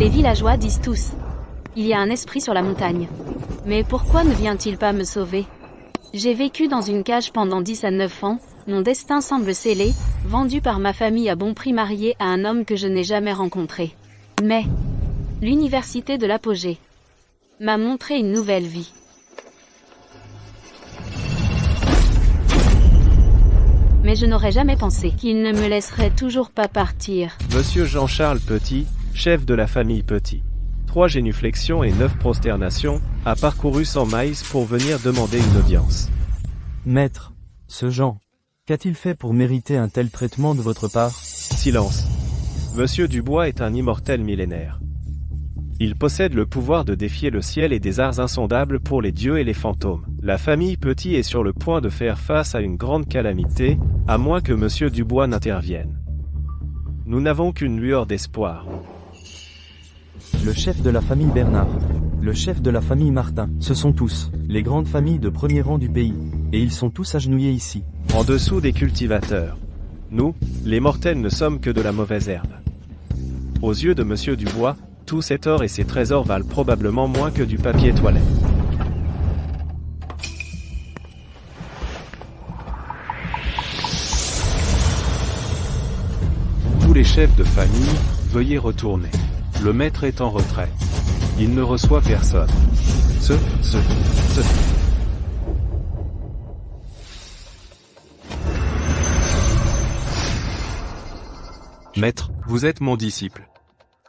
Les villageois disent tous. Il y a un esprit sur la montagne. Mais pourquoi ne vient-il pas me sauver? J'ai vécu dans une cage pendant 10 à 9 ans, mon destin semble scellé, vendu par ma famille à bon prix marié à un homme que je n'ai jamais rencontré. Mais l'université de l'apogée m'a montré une nouvelle vie. Mais je n'aurais jamais pensé qu'il ne me laisserait toujours pas partir. Monsieur Jean-Charles Petit, chef de la famille Petit. 3 génuflexions et 9 prosternations, a parcouru 100 miles pour venir demander une audience. Maître, ce Jean, qu'a-t-il fait pour mériter un tel traitement de votre part? Silence. Monsieur Dubois est un immortel millénaire. Il possède le pouvoir de défier le ciel et des arts insondables pour les dieux et les fantômes. La famille Petit est sur le point de faire face à une grande calamité, à moins que Monsieur Dubois n'intervienne. Nous n'avons qu'une lueur d'espoir. Le chef de la famille Bernard, le chef de la famille Martin, ce sont tous les grandes familles de premier rang du pays, et ils sont tous agenouillés ici. En dessous des cultivateurs. Nous, les mortels, ne sommes que de la mauvaise herbe. Aux yeux de Monsieur Dubois, tout cet or et ces trésors valent probablement moins que du papier toilette. Tous les chefs de famille, veuillez retourner. Le maître est en retrait. Il ne reçoit personne. Maître, vous êtes mon disciple.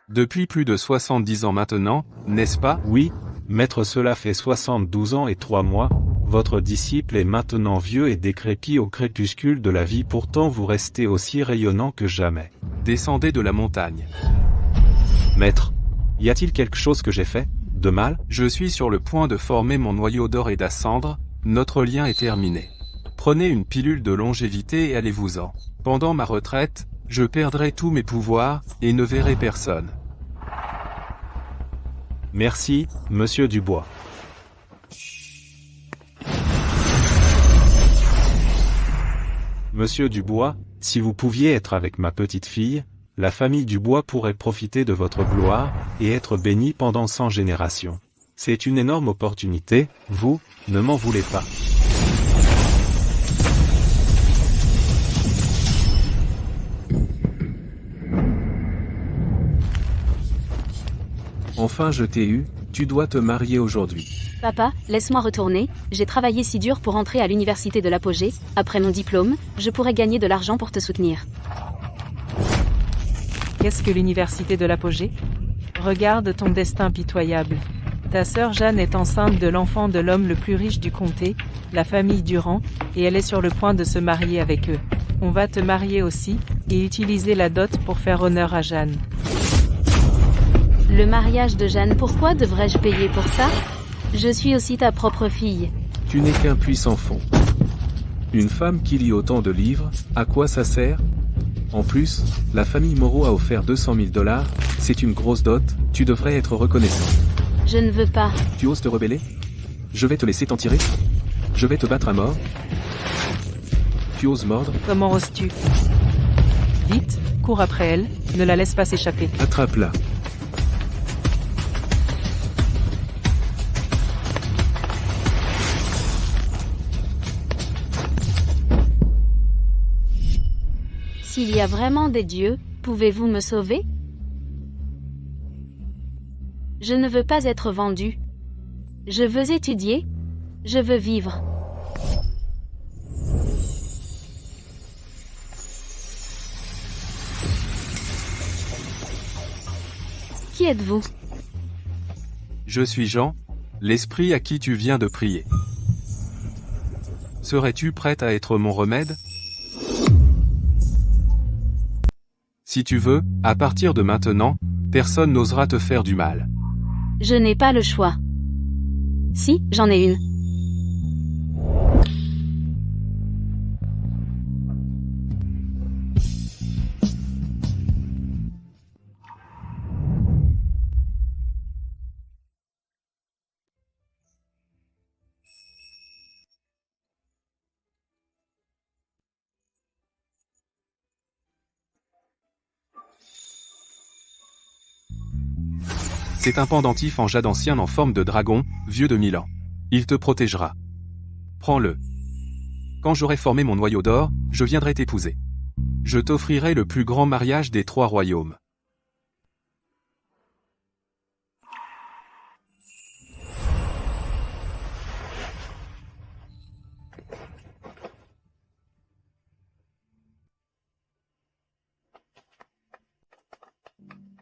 Depuis plus de 70 ans maintenant, n'est-ce pas? Oui, maître, cela fait 72 ans et 3 mois. Votre disciple est maintenant vieux et décrépit au crépuscule de la vie, pourtant vous restez aussi rayonnant que jamais. Descendez de la montagne. Maître, y a-t-il quelque chose que j'ai fait de mal? Je suis sur le point de former mon noyau d'or et d'ascendre, notre lien est terminé. Prenez une pilule de longévité et allez-vous-en. Pendant ma retraite, je perdrai tous mes pouvoirs, et ne verrai personne. Merci, Monsieur Dubois. Monsieur Dubois, si vous pouviez être avec ma petite fille, la famille Dubois pourrait profiter de votre gloire, et être bénie pendant 100 générations. C'est une énorme opportunité, vous, ne m'en voulez pas. Enfin je t'ai eu, tu dois te marier aujourd'hui. Papa, laisse-moi retourner, j'ai travaillé si dur pour entrer à l'université de l'apogée, après mon diplôme, je pourrais gagner de l'argent pour te soutenir. Qu'est-ce que l'université de l'apogée? Regarde ton destin pitoyable. Ta sœur Jeanne est enceinte de l'enfant de l'homme le plus riche du comté, la famille Durand, et elle est sur le point de se marier avec eux. On va te marier aussi, et utiliser la dot pour faire honneur à Jeanne. Le mariage de Jeanne, pourquoi devrais-je payer pour ça? Je suis aussi ta propre fille. Tu n'es qu'un puissant fond. Une femme qui lit autant de livres, à quoi ça sert? En plus, la famille Moreau a offert 200 000 $, c'est une grosse dot, tu devrais être reconnaissant. Je ne veux pas. Tu oses te rebeller? Je vais te laisser t'en tirer? Je vais te battre à mort? Tu oses mordre? Comment oses-tu? Vite, cours après elle, ne la laisse pas s'échapper. Attrape-la. S'il y a vraiment des dieux, pouvez-vous me sauver? Je ne veux pas être vendu. Je veux étudier. Je veux vivre. Qui êtes-vous? Je suis Jean, l'esprit à qui tu viens de prier. Serais-tu prête à être mon remède? Si tu veux, à partir de maintenant, personne n'osera te faire du mal. Je n'ai pas le choix. Si, j'en ai une. C'est un pendentif en jade ancien en forme de dragon, vieux de 1000 ans. Il te protégera. Prends-le. Quand j'aurai formé mon noyau d'or, je viendrai t'épouser. Je t'offrirai le plus grand mariage des 3 royaumes.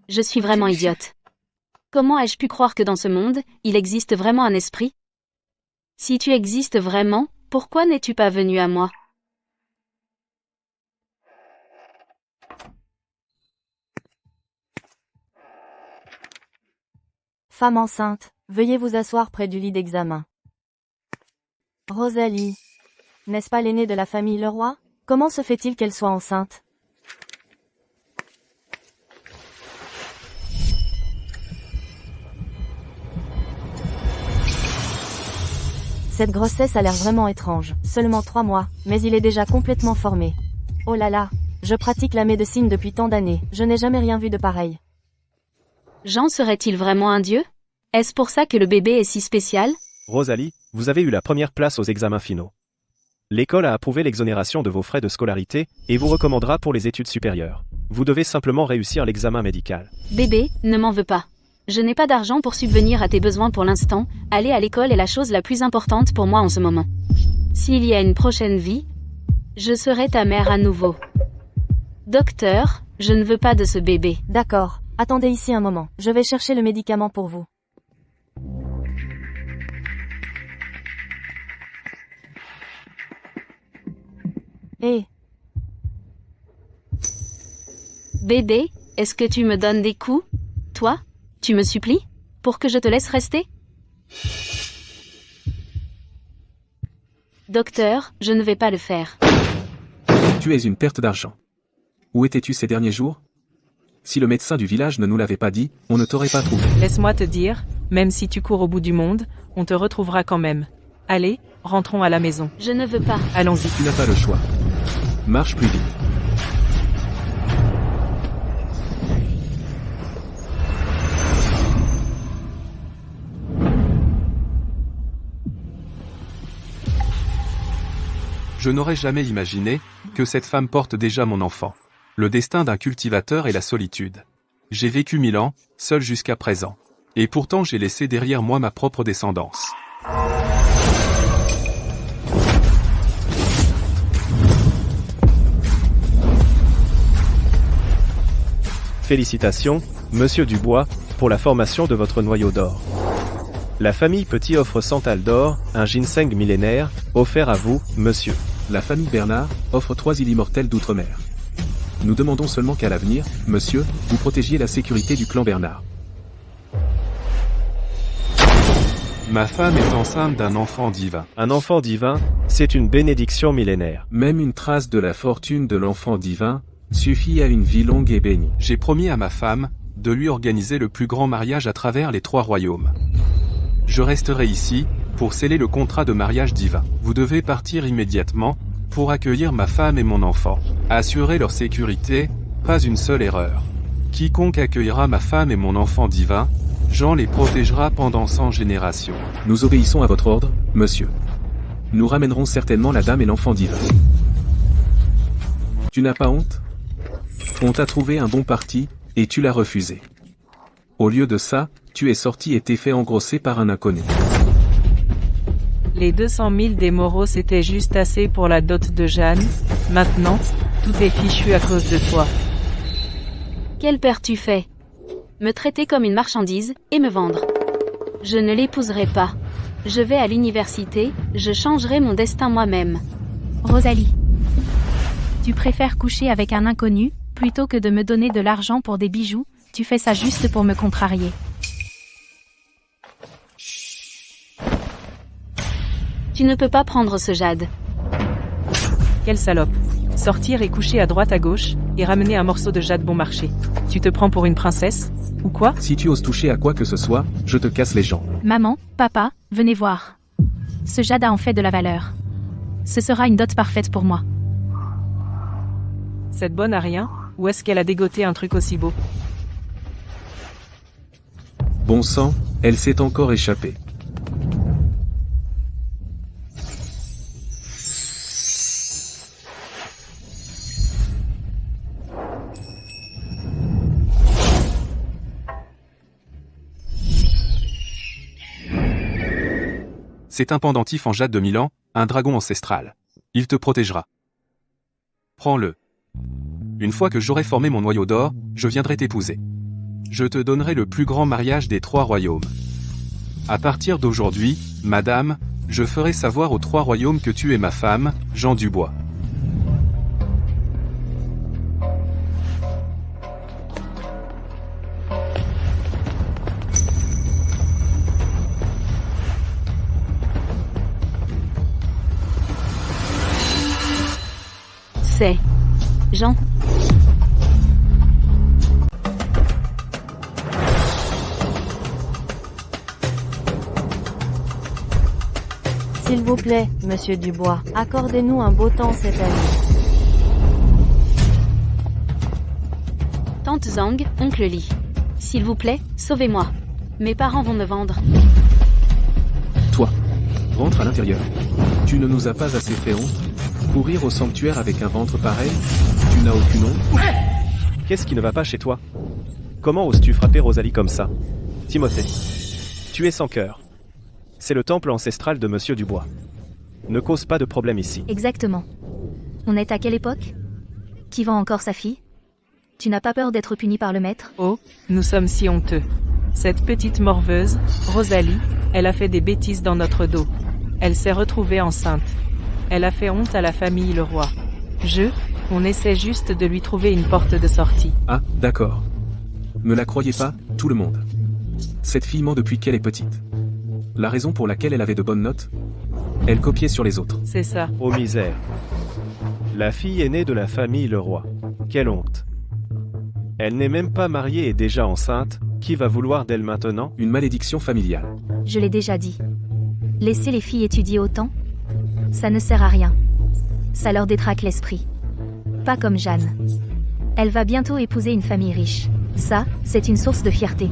Je suis vraiment idiote. Comment ai-je pu croire que dans ce monde, il existe vraiment un esprit? Si tu existes vraiment, pourquoi n'es-tu pas venu à moi? Femme enceinte, veuillez vous asseoir près du lit d'examen. Rosalie. N'est-ce pas l'aînée de la famille Leroy? Comment se fait-il qu'elle soit enceinte? Cette grossesse a l'air vraiment étrange. Seulement 3 mois, mais il est déjà complètement formé. Oh là là, je pratique la médecine depuis tant d'années, je n'ai jamais rien vu de pareil. Jean serait-il vraiment un dieu? Est-ce pour ça que le bébé est si spécial? Rosalie, vous avez eu la première place aux examens finaux. L'école a approuvé l'exonération de vos frais de scolarité et vous recommandera pour les études supérieures. Vous devez simplement réussir l'examen médical. Bébé, ne m'en veux pas. Je n'ai pas d'argent pour subvenir à tes besoins pour l'instant, aller à l'école est la chose la plus importante pour moi en ce moment. S'il y a une prochaine vie, je serai ta mère à nouveau. Docteur, je ne veux pas de ce bébé. D'accord, attendez ici un moment, je vais chercher le médicament pour vous. Hé, Bébé, est-ce que tu me donnes des coups? Toi? Tu me supplies? Pour que je te laisse rester? Docteur, je ne vais pas le faire. Tu es une perte d'argent. Où étais-tu ces derniers jours? Si le médecin du village ne nous l'avait pas dit, on ne t'aurait pas trouvé. Laisse-moi te dire, même si tu cours au bout du monde, on te retrouvera quand même. Allez, rentrons à la maison. Je ne veux pas. Allons-y. Tu n'as pas le choix. Marche plus vite. Je n'aurais jamais imaginé que cette femme porte déjà mon enfant. Le destin d'un cultivateur est la solitude. J'ai vécu 1000 ans, seul jusqu'à présent. Et pourtant j'ai laissé derrière moi ma propre descendance. Félicitations, Monsieur Dubois, pour la formation de votre noyau d'or. La famille Petit offre 100 talles d'or, un ginseng millénaire, offert à vous, monsieur. La famille Bernard offre 3 îles immortelles d'outre-mer. Nous demandons seulement qu'à l'avenir, monsieur, vous protégiez la sécurité du clan Bernard. Ma femme est enceinte d'un enfant divin. Un enfant divin, c'est une bénédiction millénaire. Même une trace de la fortune de l'enfant divin suffit à une vie longue et bénie. J'ai promis à ma femme de lui organiser le plus grand mariage à travers les 3 royaumes. Je resterai ici pour sceller le contrat de mariage divin. Vous devez partir immédiatement pour accueillir ma femme et mon enfant. Assurer leur sécurité, pas une seule erreur. Quiconque accueillera ma femme et mon enfant divin, Jean les protégera pendant 100 générations. Nous obéissons à votre ordre, monsieur. Nous ramènerons certainement la dame et l'enfant divin. Tu n'as pas honte? On t'a trouvé un bon parti, et tu l'as refusé. Au lieu de ça, tu es sorti et t'es fait engrosser par un inconnu. Les 200 000 des Moreau c'était juste assez pour la dot de Jeanne. Maintenant, tout est fichu à cause de toi. Quel père tu fais? Me traiter comme une marchandise, et me vendre. Je ne l'épouserai pas. Je vais à l'université, je changerai mon destin moi-même. Rosalie. Tu préfères coucher avec un inconnu, plutôt que de me donner de l'argent pour des bijoux, tu fais ça juste pour me contrarier. Tu ne peux pas prendre ce jade. Quelle salope. Sortir et coucher à droite à gauche, et ramener un morceau de jade bon marché. Tu te prends pour une princesse? Ou quoi? Si tu oses toucher à quoi que ce soit, je te casse les jambes. Maman, papa, venez voir. Ce jade a en fait de la valeur. Ce sera une dot parfaite pour moi. Cette bonne a rien, ou est-ce qu'elle a dégoté un truc aussi beau? Bon sang, elle s'est encore échappée. C'est un pendentif en jade de Milan, un dragon ancestral. Il te protégera. Prends-le. Une fois que j'aurai formé mon noyau d'or, je viendrai t'épouser. Je te donnerai le plus grand mariage des 3 royaumes. À partir d'aujourd'hui, madame, je ferai savoir aux 3 royaumes que tu es ma femme, Jean Dubois. C'est Jean. S'il vous plaît, monsieur Dubois, accordez-nous un beau temps cette année. Tante Zhang, oncle Li. S'il vous plaît, sauvez-moi. Mes parents vont me vendre. Toi, rentre à l'intérieur. Tu ne nous as pas assez fait honte. Courir au sanctuaire avec un ventre pareil, tu n'as aucune honte. Qu'est-ce qui ne va pas chez toi? Comment oses-tu frapper Rosalie comme ça? Timothée, tu es sans cœur. C'est le temple ancestral de Monsieur Dubois. Ne cause pas de problème ici. Exactement. On est à quelle époque? Qui vend encore sa fille? Tu n'as pas peur d'être puni par le maître? Oh, nous sommes si honteux. Cette petite morveuse, Rosalie, elle a fait des bêtises dans notre dos. Elle s'est retrouvée enceinte. Elle a fait honte à la famille Leroy. On essaie juste de lui trouver une porte de sortie. Ah, d'accord. Me la croyez pas, tout le monde. Cette fille ment depuis qu'elle est petite. La raison pour laquelle elle avait de bonnes notes? Elle copiait sur les autres. C'est ça. Oh misère. La fille est née de la famille Leroy. Quelle honte. Elle n'est même pas mariée et déjà enceinte. Qui va vouloir d'elle maintenant? Une malédiction familiale. Je l'ai déjà dit. Laisser les filles étudier autant? Ça ne sert à rien. Ça leur détraque l'esprit. Pas comme Jeanne. Elle va bientôt épouser une famille riche. Ça, c'est une source de fierté.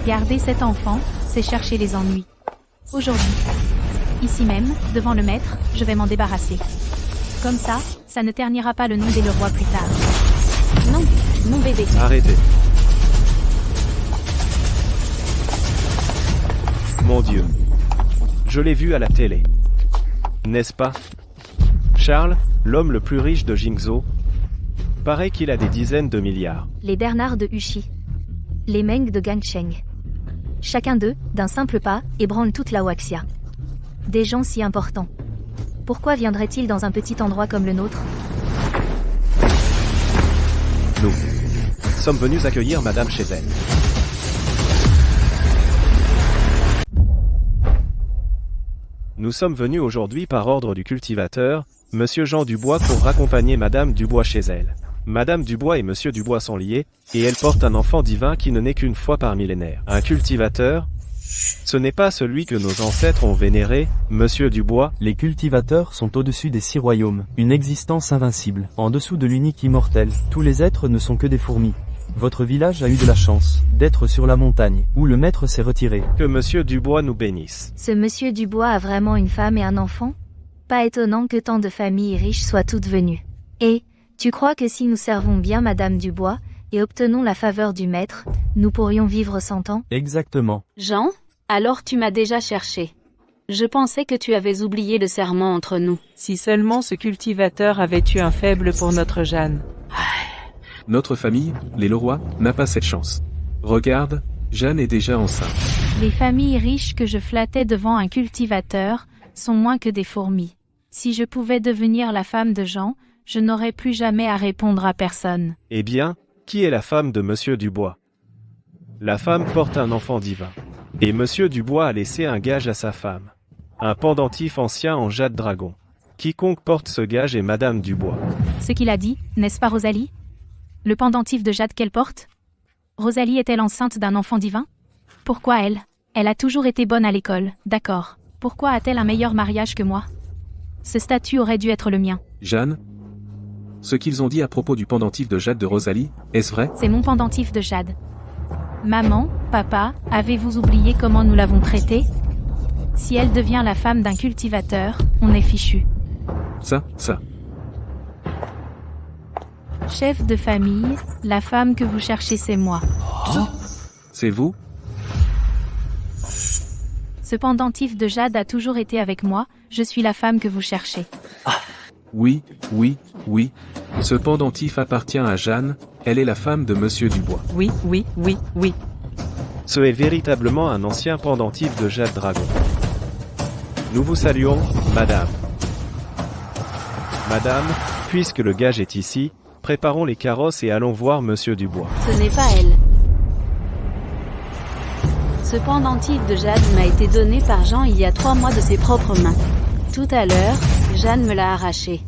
Garder cet enfant, c'est chercher les ennuis. Aujourd'hui, ici même, devant le maître, je vais m'en débarrasser. Comme ça ne ternira pas le nom des Leroy plus tard. Non, mon bébé. Arrêtez. Mon Dieu. Je l'ai vu à la télé. N'est-ce pas? Charles, l'homme le plus riche de Jingzhou. Paraît qu'il a des dizaines de milliards. Les Bernard de Huxi. Les Meng de Gangcheng. Chacun d'eux, d'un simple pas, ébranle toute la Huaxia. Des gens si importants. Pourquoi viendraient-ils dans un petit endroit comme le nôtre? Nous sommes venus accueillir Madame chez elle. Nous sommes venus aujourd'hui par ordre du cultivateur, Monsieur Jean Dubois, pour raccompagner Madame Dubois chez elle. Madame Dubois et Monsieur Dubois sont liés, et elle porte un enfant divin qui ne naît qu'une fois par millénaire. Un cultivateur? Ce n'est pas celui que nos ancêtres ont vénéré, Monsieur Dubois. Les cultivateurs sont au-dessus des 6 royaumes, une existence invincible. En dessous de l'unique immortel, tous les êtres ne sont que des fourmis. Votre village a eu de la chance d'être sur la montagne, où le maître s'est retiré. Que Monsieur Dubois nous bénisse. Ce Monsieur Dubois a vraiment une femme et un enfant? Pas étonnant que tant de familles riches soient toutes venues. Et, tu crois que si nous servons bien Madame Dubois, et obtenons la faveur du maître, nous pourrions vivre 100 ans? Exactement. Jean, alors tu m'as déjà cherché. Je pensais que tu avais oublié le serment entre nous. Si seulement ce cultivateur avait eu un faible pour notre Jeanne. Notre famille, les Leroy, n'a pas cette chance. Regarde, Jeanne est déjà enceinte. Les familles riches que je flattais devant un cultivateur sont moins que des fourmis. Si je pouvais devenir la femme de Jean, je n'aurais plus jamais à répondre à personne. Eh bien, qui est la femme de Monsieur Dubois? La femme porte un enfant divin. Et Monsieur Dubois a laissé un gage à sa femme. Un pendentif ancien en jade dragon. Quiconque porte ce gage est Madame Dubois. Ce qu'il a dit, n'est-ce pas Rosalie? Le pendentif de jade qu'elle porte? Rosalie est-elle enceinte d'un enfant divin? Pourquoi elle? Elle a toujours été bonne à l'école, d'accord. Pourquoi a-t-elle un meilleur mariage que moi? Ce statut aurait dû être le mien. Jeanne, Ce qu'ils ont dit à propos du pendentif de Jade de Rosalie, est-ce vrai? C'est mon pendentif de Jade. Maman, papa, avez-vous oublié comment nous l'avons traitée? Si elle devient la femme d'un cultivateur, on est fichu. Ça. Chef de famille, la femme que vous cherchez c'est moi. C'est vous? Ce pendentif de Jade a toujours été avec moi, je suis la femme que vous cherchez. Oui. Ce pendentif appartient à Jeanne, elle est la femme de Monsieur Dubois. Oui. Ce est véritablement un ancien pendentif de Jade Dragon. Nous vous saluons, madame. Madame, puisque le gage est ici, préparons les carrosses et allons voir Monsieur Dubois. Ce n'est pas elle. Ce pendentif de Jade m'a été donné par Jean il y a 3 mois de ses propres mains. Tout à l'heure, Jeanne me l'a arraché.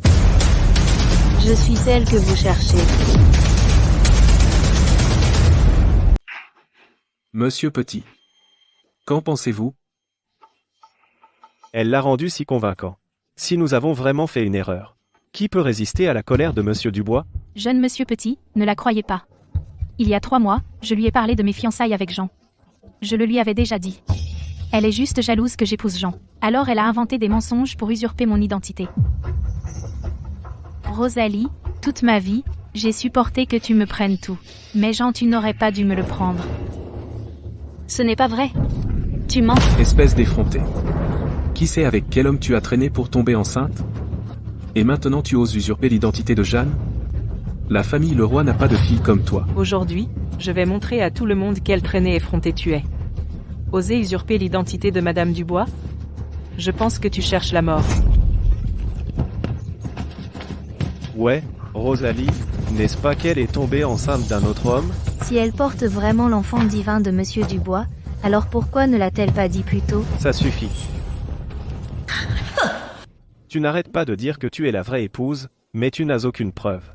Je suis celle que vous cherchez. Monsieur Petit. Qu'en pensez-vous? Elle l'a rendu si convaincant. Si nous avons vraiment fait une erreur, qui peut résister à la colère de Monsieur Dubois? Jeune monsieur Petit, ne la croyez pas. Il y a 3 mois, je lui ai parlé de mes fiançailles avec Jean. Je le lui avais déjà dit. Elle est juste jalouse que j'épouse Jean. Alors elle a inventé des mensonges pour usurper mon identité. Rosalie, toute ma vie, j'ai supporté que tu me prennes tout. Mais Jean, tu n'aurais pas dû me le prendre. Ce n'est pas vrai. Tu mens. Espèce d'effronté. Qui sait avec quel homme tu as traîné pour tomber enceinte? Et maintenant tu oses usurper l'identité de Jeanne? La famille Leroy n'a pas de fille comme toi. Aujourd'hui, je vais montrer à tout le monde quelle traînée effrontée tu es. Oser usurper l'identité de Madame Dubois? Je pense que tu cherches la mort. Ouais, Rosalie, n'est-ce pas qu'elle est tombée enceinte d'un autre homme? Si elle porte vraiment l'enfant divin de Monsieur Dubois, alors pourquoi ne l'a-t-elle pas dit plus tôt? Ça suffit. Tu n'arrêtes pas de dire que tu es la vraie épouse, mais tu n'as aucune preuve.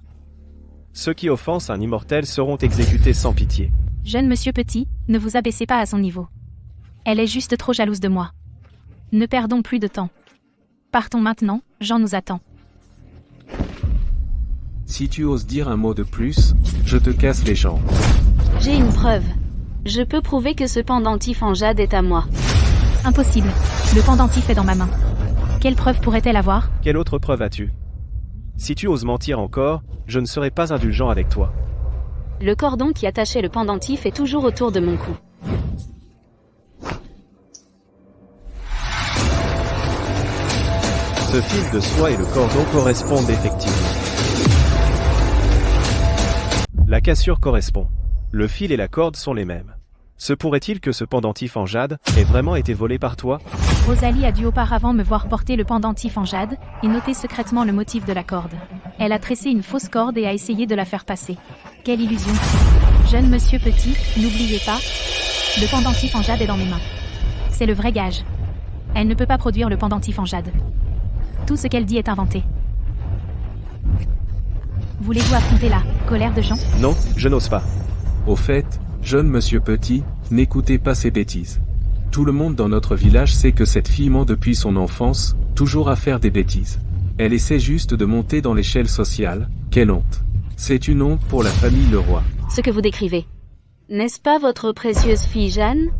Ceux qui offensent un immortel seront exécutés sans pitié. Jeune monsieur Petit, ne vous abaissez pas à son niveau. Elle est juste trop jalouse de moi. Ne perdons plus de temps. Partons maintenant, Jean nous attend. Si tu oses dire un mot de plus, je te casse les jambes. J'ai une preuve. Je peux prouver que ce pendentif en jade est à moi. Impossible. Le pendentif est dans ma main. Quelle preuve pourrait-elle avoir? Quelle autre preuve as-tu? Si tu oses mentir encore, je ne serai pas indulgent avec toi. Le cordon qui attachait le pendentif est toujours autour de mon cou. Ce fil de soie et le cordon correspondent effectivement. La cassure correspond. Le fil et la corde sont les mêmes. Se pourrait-il que ce pendentif en jade ait vraiment été volé par toi? Rosalie a dû auparavant me voir porter le pendentif en jade, et noter secrètement le motif de la corde. Elle a tressé une fausse corde et a essayé de la faire passer. Quelle illusion. Jeune monsieur Petit, n'oubliez pas, le pendentif en jade est dans mes mains. C'est le vrai gage. Elle ne peut pas produire le pendentif en jade. Tout ce qu'elle dit est inventé. Voulez-vous affronter la colère de Jean? Non, je n'ose pas. Au fait, jeune monsieur Petit, n'écoutez pas ces bêtises. Tout le monde dans notre village sait que cette fille ment depuis son enfance, toujours à faire des bêtises. Elle essaie juste de monter dans l'échelle sociale, quelle honte. C'est une honte pour la famille Leroy. Ce que vous décrivez. N'est-ce pas votre précieuse fille Jeanne?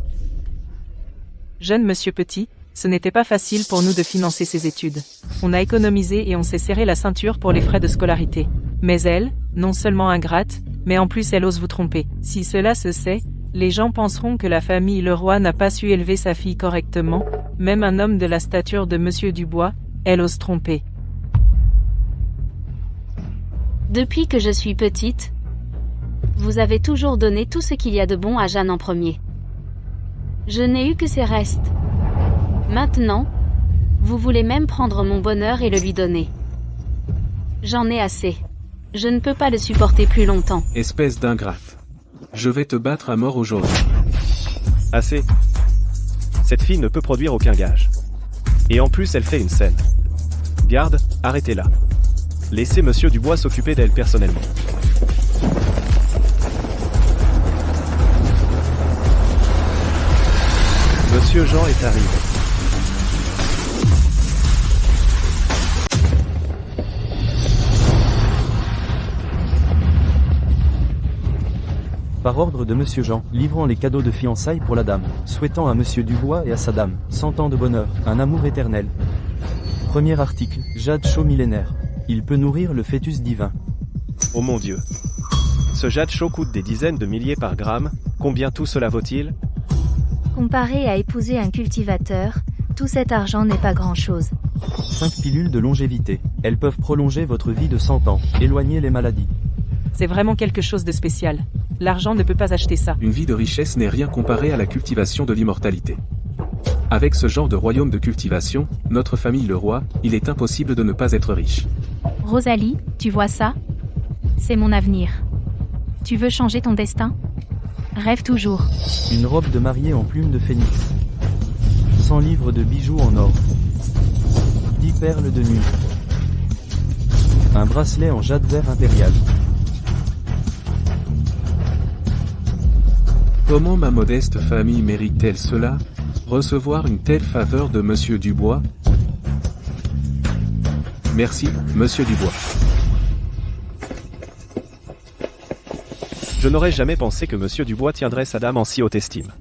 Jeune monsieur Petit, ce n'était pas facile pour nous de financer ses études. On a économisé et on s'est serré la ceinture pour les frais de scolarité. Mais elle, non seulement ingrate, mais en plus elle ose vous tromper. Si cela se sait, les gens penseront que la famille Leroy n'a pas su élever sa fille correctement, même un homme de la stature de Monsieur Dubois, elle ose tromper. Depuis que je suis petite, vous avez toujours donné tout ce qu'il y a de bon à Jeanne en premier. Je n'ai eu que ses restes. Maintenant, vous voulez même prendre mon bonheur et le lui donner. J'en ai assez. Je ne peux pas le supporter plus longtemps. Espèce d'ingrate. Je vais te battre à mort aujourd'hui. Assez. Cette fille ne peut produire aucun gage. Et en plus elle fait une scène. Garde, arrêtez-la. Laissez Monsieur Dubois s'occuper d'elle personnellement. Monsieur Jean est arrivé. Par ordre de Monsieur Jean, livrant les cadeaux de fiançailles pour la dame, souhaitant à Monsieur Dubois et à sa dame, 100 ans de bonheur, un amour éternel. Premier article, jade chaud millénaire. Il peut nourrir le fœtus divin. Oh mon Dieu. Ce jade chaud coûte des dizaines de milliers par gramme, combien tout cela vaut-il? Comparé à épouser un cultivateur, tout cet argent n'est pas grand-chose. 5 pilules de longévité. Elles peuvent prolonger votre vie de 100 ans, éloigner les maladies. C'est vraiment quelque chose de spécial. L'argent ne peut pas acheter ça. Une vie de richesse n'est rien comparé à la cultivation de l'immortalité. Avec ce genre de royaume de cultivation, notre famille le roi, il est impossible de ne pas être riche. Rosalie, tu vois ça? C'est mon avenir. Tu veux changer ton destin? Rêve toujours. Une robe de mariée en plume de phénix. 100 livres de bijoux en or. 10 perles de nuit. Un bracelet en jade vert impérial. Comment ma modeste famille mérite-t-elle cela? Recevoir une telle faveur de Monsieur Dubois? Merci, Monsieur Dubois. Je n'aurais jamais pensé que Monsieur Dubois tiendrait sa dame en si haute estime.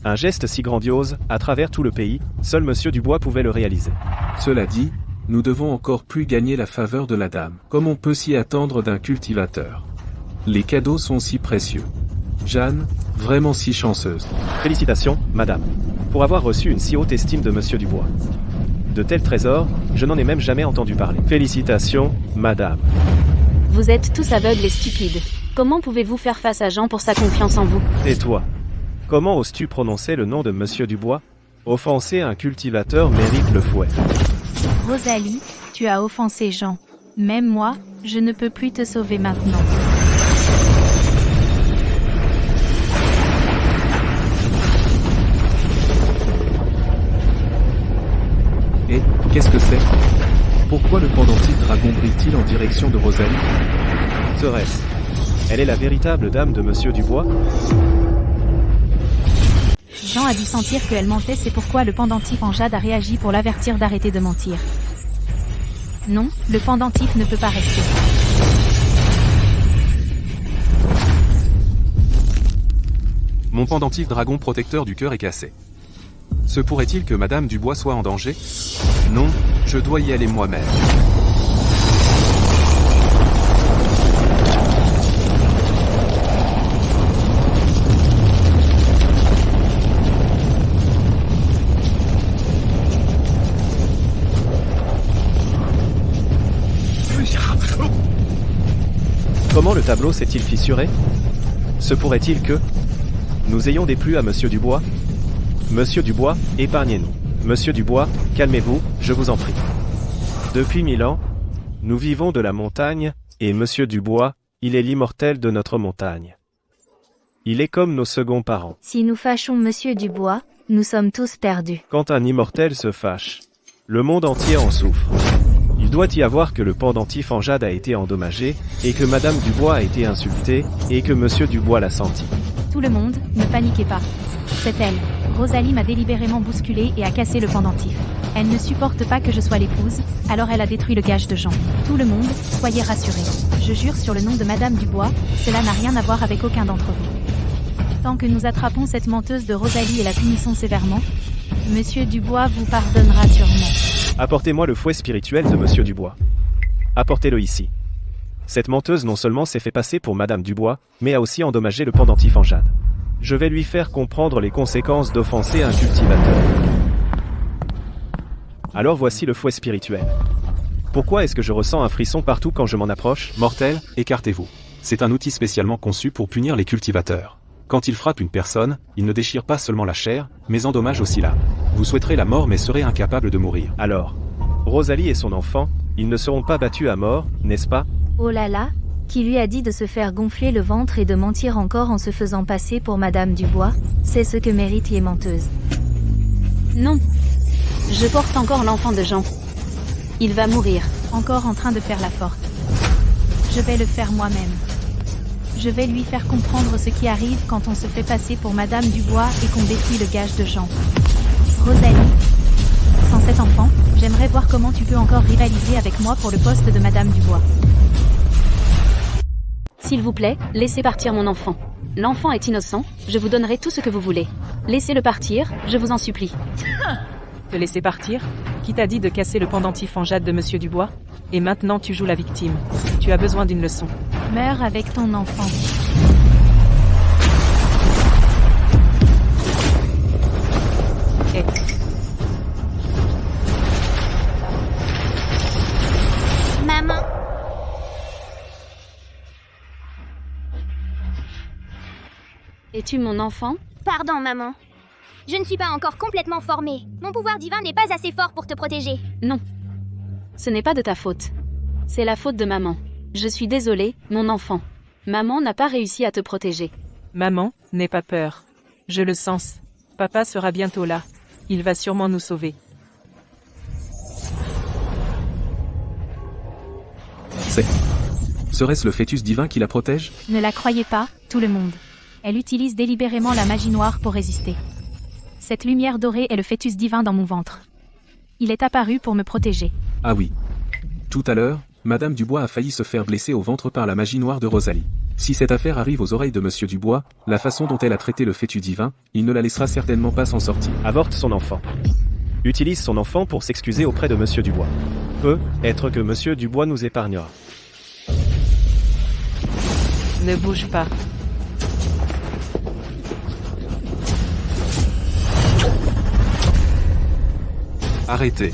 Un geste si grandiose, à travers tout le pays, seul Monsieur Dubois pouvait le réaliser. Cela dit, nous devons encore plus gagner la faveur de la dame, comme on peut s'y attendre d'un cultivateur. Les cadeaux sont si précieux. Jeanne, vraiment si chanceuse. Félicitations, madame, pour avoir reçu une si haute estime de Monsieur Dubois. De tels trésors, je n'en ai même jamais entendu parler. Félicitations, madame. Vous êtes tous aveugles et stupides. Comment pouvez-vous faire face à Jean pour sa confiance en vous? Et toi? Comment oses-tu prononcer le nom de Monsieur Dubois? Offenser un cultivateur mérite le fouet. Rosalie, tu as offensé Jean. Même moi, je ne peux plus te sauver maintenant. Et, qu'est-ce que c'est? Pourquoi le pendentif dragon brille-t-il en direction de Rosalie? Serait-ce? Elle est la véritable dame de Monsieur Dubois? Jean a dû sentir qu'elle mentait, c'est pourquoi le pendentif en jade a réagi pour l'avertir d'arrêter de mentir. Non, le pendentif ne peut pas rester. Mon pendentif dragon protecteur du cœur est cassé. Se pourrait-il que Madame Dubois soit en danger? Non, je dois y aller moi-même. Comment le tableau s'est-il fissuré? Se pourrait-il que nous ayons déplu à Monsieur Dubois? Monsieur Dubois, épargnez-nous. Monsieur Dubois, calmez-vous, je vous en prie. Depuis 1000 ans, nous vivons de la montagne, et Monsieur Dubois, il est l'immortel de notre montagne. Il est comme nos seconds parents. Si nous fâchons Monsieur Dubois, nous sommes tous perdus. Quand un immortel se fâche, le monde entier en souffre. Il doit y avoir que le pendentif en jade a été endommagé, et que Madame Dubois a été insultée, et que Monsieur Dubois l'a senti. Tout le monde, ne paniquez pas. C'est elle. Rosalie m'a délibérément bousculé et a cassé le pendentif. Elle ne supporte pas que je sois l'épouse, alors elle a détruit le gage de Jean. Tout le monde, soyez rassurés. Je jure sur le nom de Madame Dubois, cela n'a rien à voir avec aucun d'entre vous. Tant que nous attrapons cette menteuse de Rosalie et la punissons sévèrement, Monsieur Dubois vous pardonnera sûrement. Apportez-moi le fouet spirituel de Monsieur Dubois. Apportez-le ici. Cette menteuse non seulement s'est fait passer pour Madame Dubois, mais a aussi endommagé le pendentif en jade. Je vais lui faire comprendre les conséquences d'offenser un cultivateur. Alors voici le fouet spirituel. Pourquoi est-ce que je ressens un frisson partout quand je m'en approche? Mortels, écartez-vous. C'est un outil spécialement conçu pour punir les cultivateurs. Quand il frappe une personne, il ne déchire pas seulement la chair, mais endommage aussi l'âme. Vous souhaiterez la mort mais serez incapable de mourir. Alors, Rosalie et son enfant, ils ne seront pas battus à mort, n'est-ce pas? Oh là là, qui lui a dit de se faire gonfler le ventre et de mentir encore en se faisant passer pour Madame Dubois? C'est ce que méritent les menteuses. Non. Je porte encore l'enfant de Jean. Il va mourir. Encore en train de faire la forte. Je vais le faire moi-même. Je vais lui faire comprendre ce qui arrive quand on se fait passer pour Madame Dubois et qu'on détruit le gage de Jean. Rosalie, sans cet enfant, j'aimerais voir comment tu peux encore rivaliser avec moi pour le poste de Madame Dubois. S'il vous plaît, laissez partir mon enfant. L'enfant est innocent, je vous donnerai tout ce que vous voulez. Laissez-le partir, je vous en supplie. Te laisser partir? Qui t'a dit de casser le pendentif en jade de Monsieur Dubois? Et maintenant tu joues la victime. Tu as besoin d'une leçon. Meurs avec ton enfant. Eh. Maman, Es-tu mon enfant? pardon maman. Je ne suis pas encore complètement formée. Mon pouvoir divin n'est pas assez fort pour te protéger. Non. Ce n'est pas de ta faute. C'est la faute de maman. Je suis désolée, mon enfant. Maman n'a pas réussi à te protéger. Maman, n'aie pas peur. Je le sens. Papa sera bientôt là. Il va sûrement nous sauver. Serait-ce le fœtus divin qui la protège? Ne la croyez pas, tout le monde. Elle utilise délibérément la magie noire pour résister. Cette lumière dorée est le fœtus divin dans mon ventre. Il est apparu pour me protéger. Ah oui. Tout à l'heure, Madame Dubois a failli se faire blesser au ventre par la magie noire de Rosalie. Si cette affaire arrive aux oreilles de Monsieur Dubois, la façon dont elle a traité le fœtus divin, il ne la laissera certainement pas s'en sortir. Avorte son enfant. Utilise son enfant pour s'excuser auprès de Monsieur Dubois. Peut être que Monsieur Dubois nous épargnera. Ne bouge pas. Arrêtez.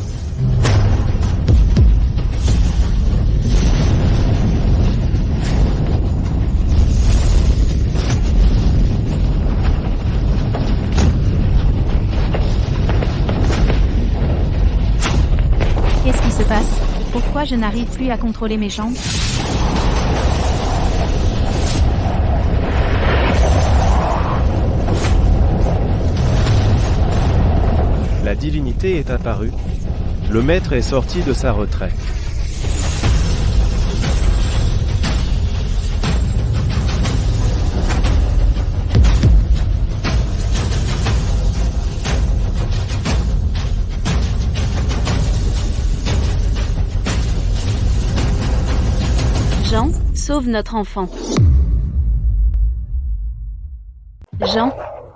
Qu'est-ce qui se passe? Pourquoi je n'arrive plus à contrôler mes jambes? La divinité est apparue. Le maître est sorti de sa retraite. Jean, sauve notre enfant. Jean,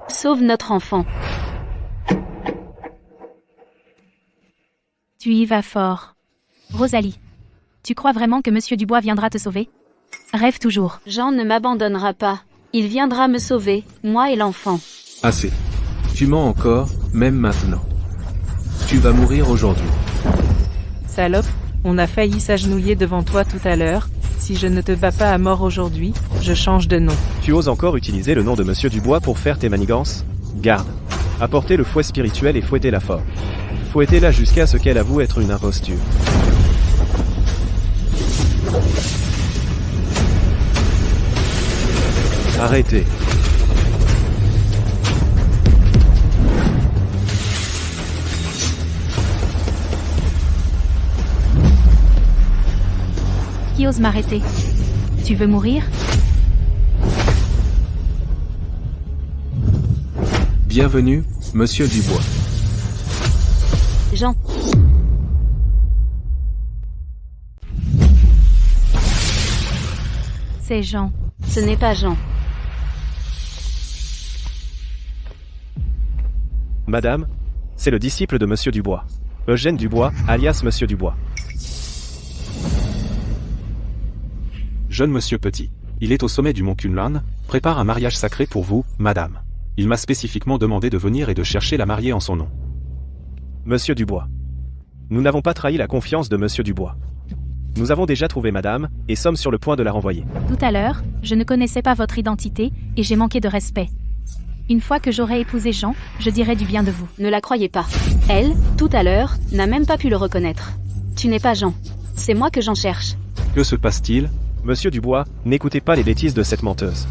sauve notre enfant. Tu y vas fort. Rosalie. Tu crois vraiment que Monsieur Dubois viendra te sauver? Rêve toujours. Jean ne m'abandonnera pas. Il viendra me sauver, moi et l'enfant. Assez. Tu mens encore, même maintenant. Tu vas mourir aujourd'hui. Salope, on a failli s'agenouiller devant toi tout à l'heure. Si je ne te bats pas à mort aujourd'hui, je change de nom. Tu oses encore utiliser le nom de Monsieur Dubois pour faire tes manigances? Garde. Apportez le fouet spirituel et fouettez-la fort. Fouettez-la jusqu'à ce qu'elle avoue être une imposture. Arrêtez. Qui ose m'arrêter? Tu veux mourir? Bienvenue, Monsieur Dubois. Jean. C'est Jean. Ce n'est pas Jean. Madame, c'est le disciple de Monsieur Dubois. Eugène Dubois, alias Monsieur Dubois. Jeune monsieur Petit. Il est au sommet du mont Kunlun, prépare un mariage sacré pour vous, madame. Il m'a spécifiquement demandé de venir et de chercher la mariée en son nom. Monsieur Dubois. Nous n'avons pas trahi la confiance de Monsieur Dubois. Nous avons déjà trouvé madame, et sommes sur le point de la renvoyer. Tout à l'heure, je ne connaissais pas votre identité, et j'ai manqué de respect. Une fois que j'aurai épousé Jean, je dirai du bien de vous. Ne la croyez pas. Elle, tout à l'heure, n'a même pas pu le reconnaître. Tu n'es pas Jean. C'est moi que j'en cherche. Que se passe-t-il? Monsieur Dubois, n'écoutez pas les bêtises de cette menteuse.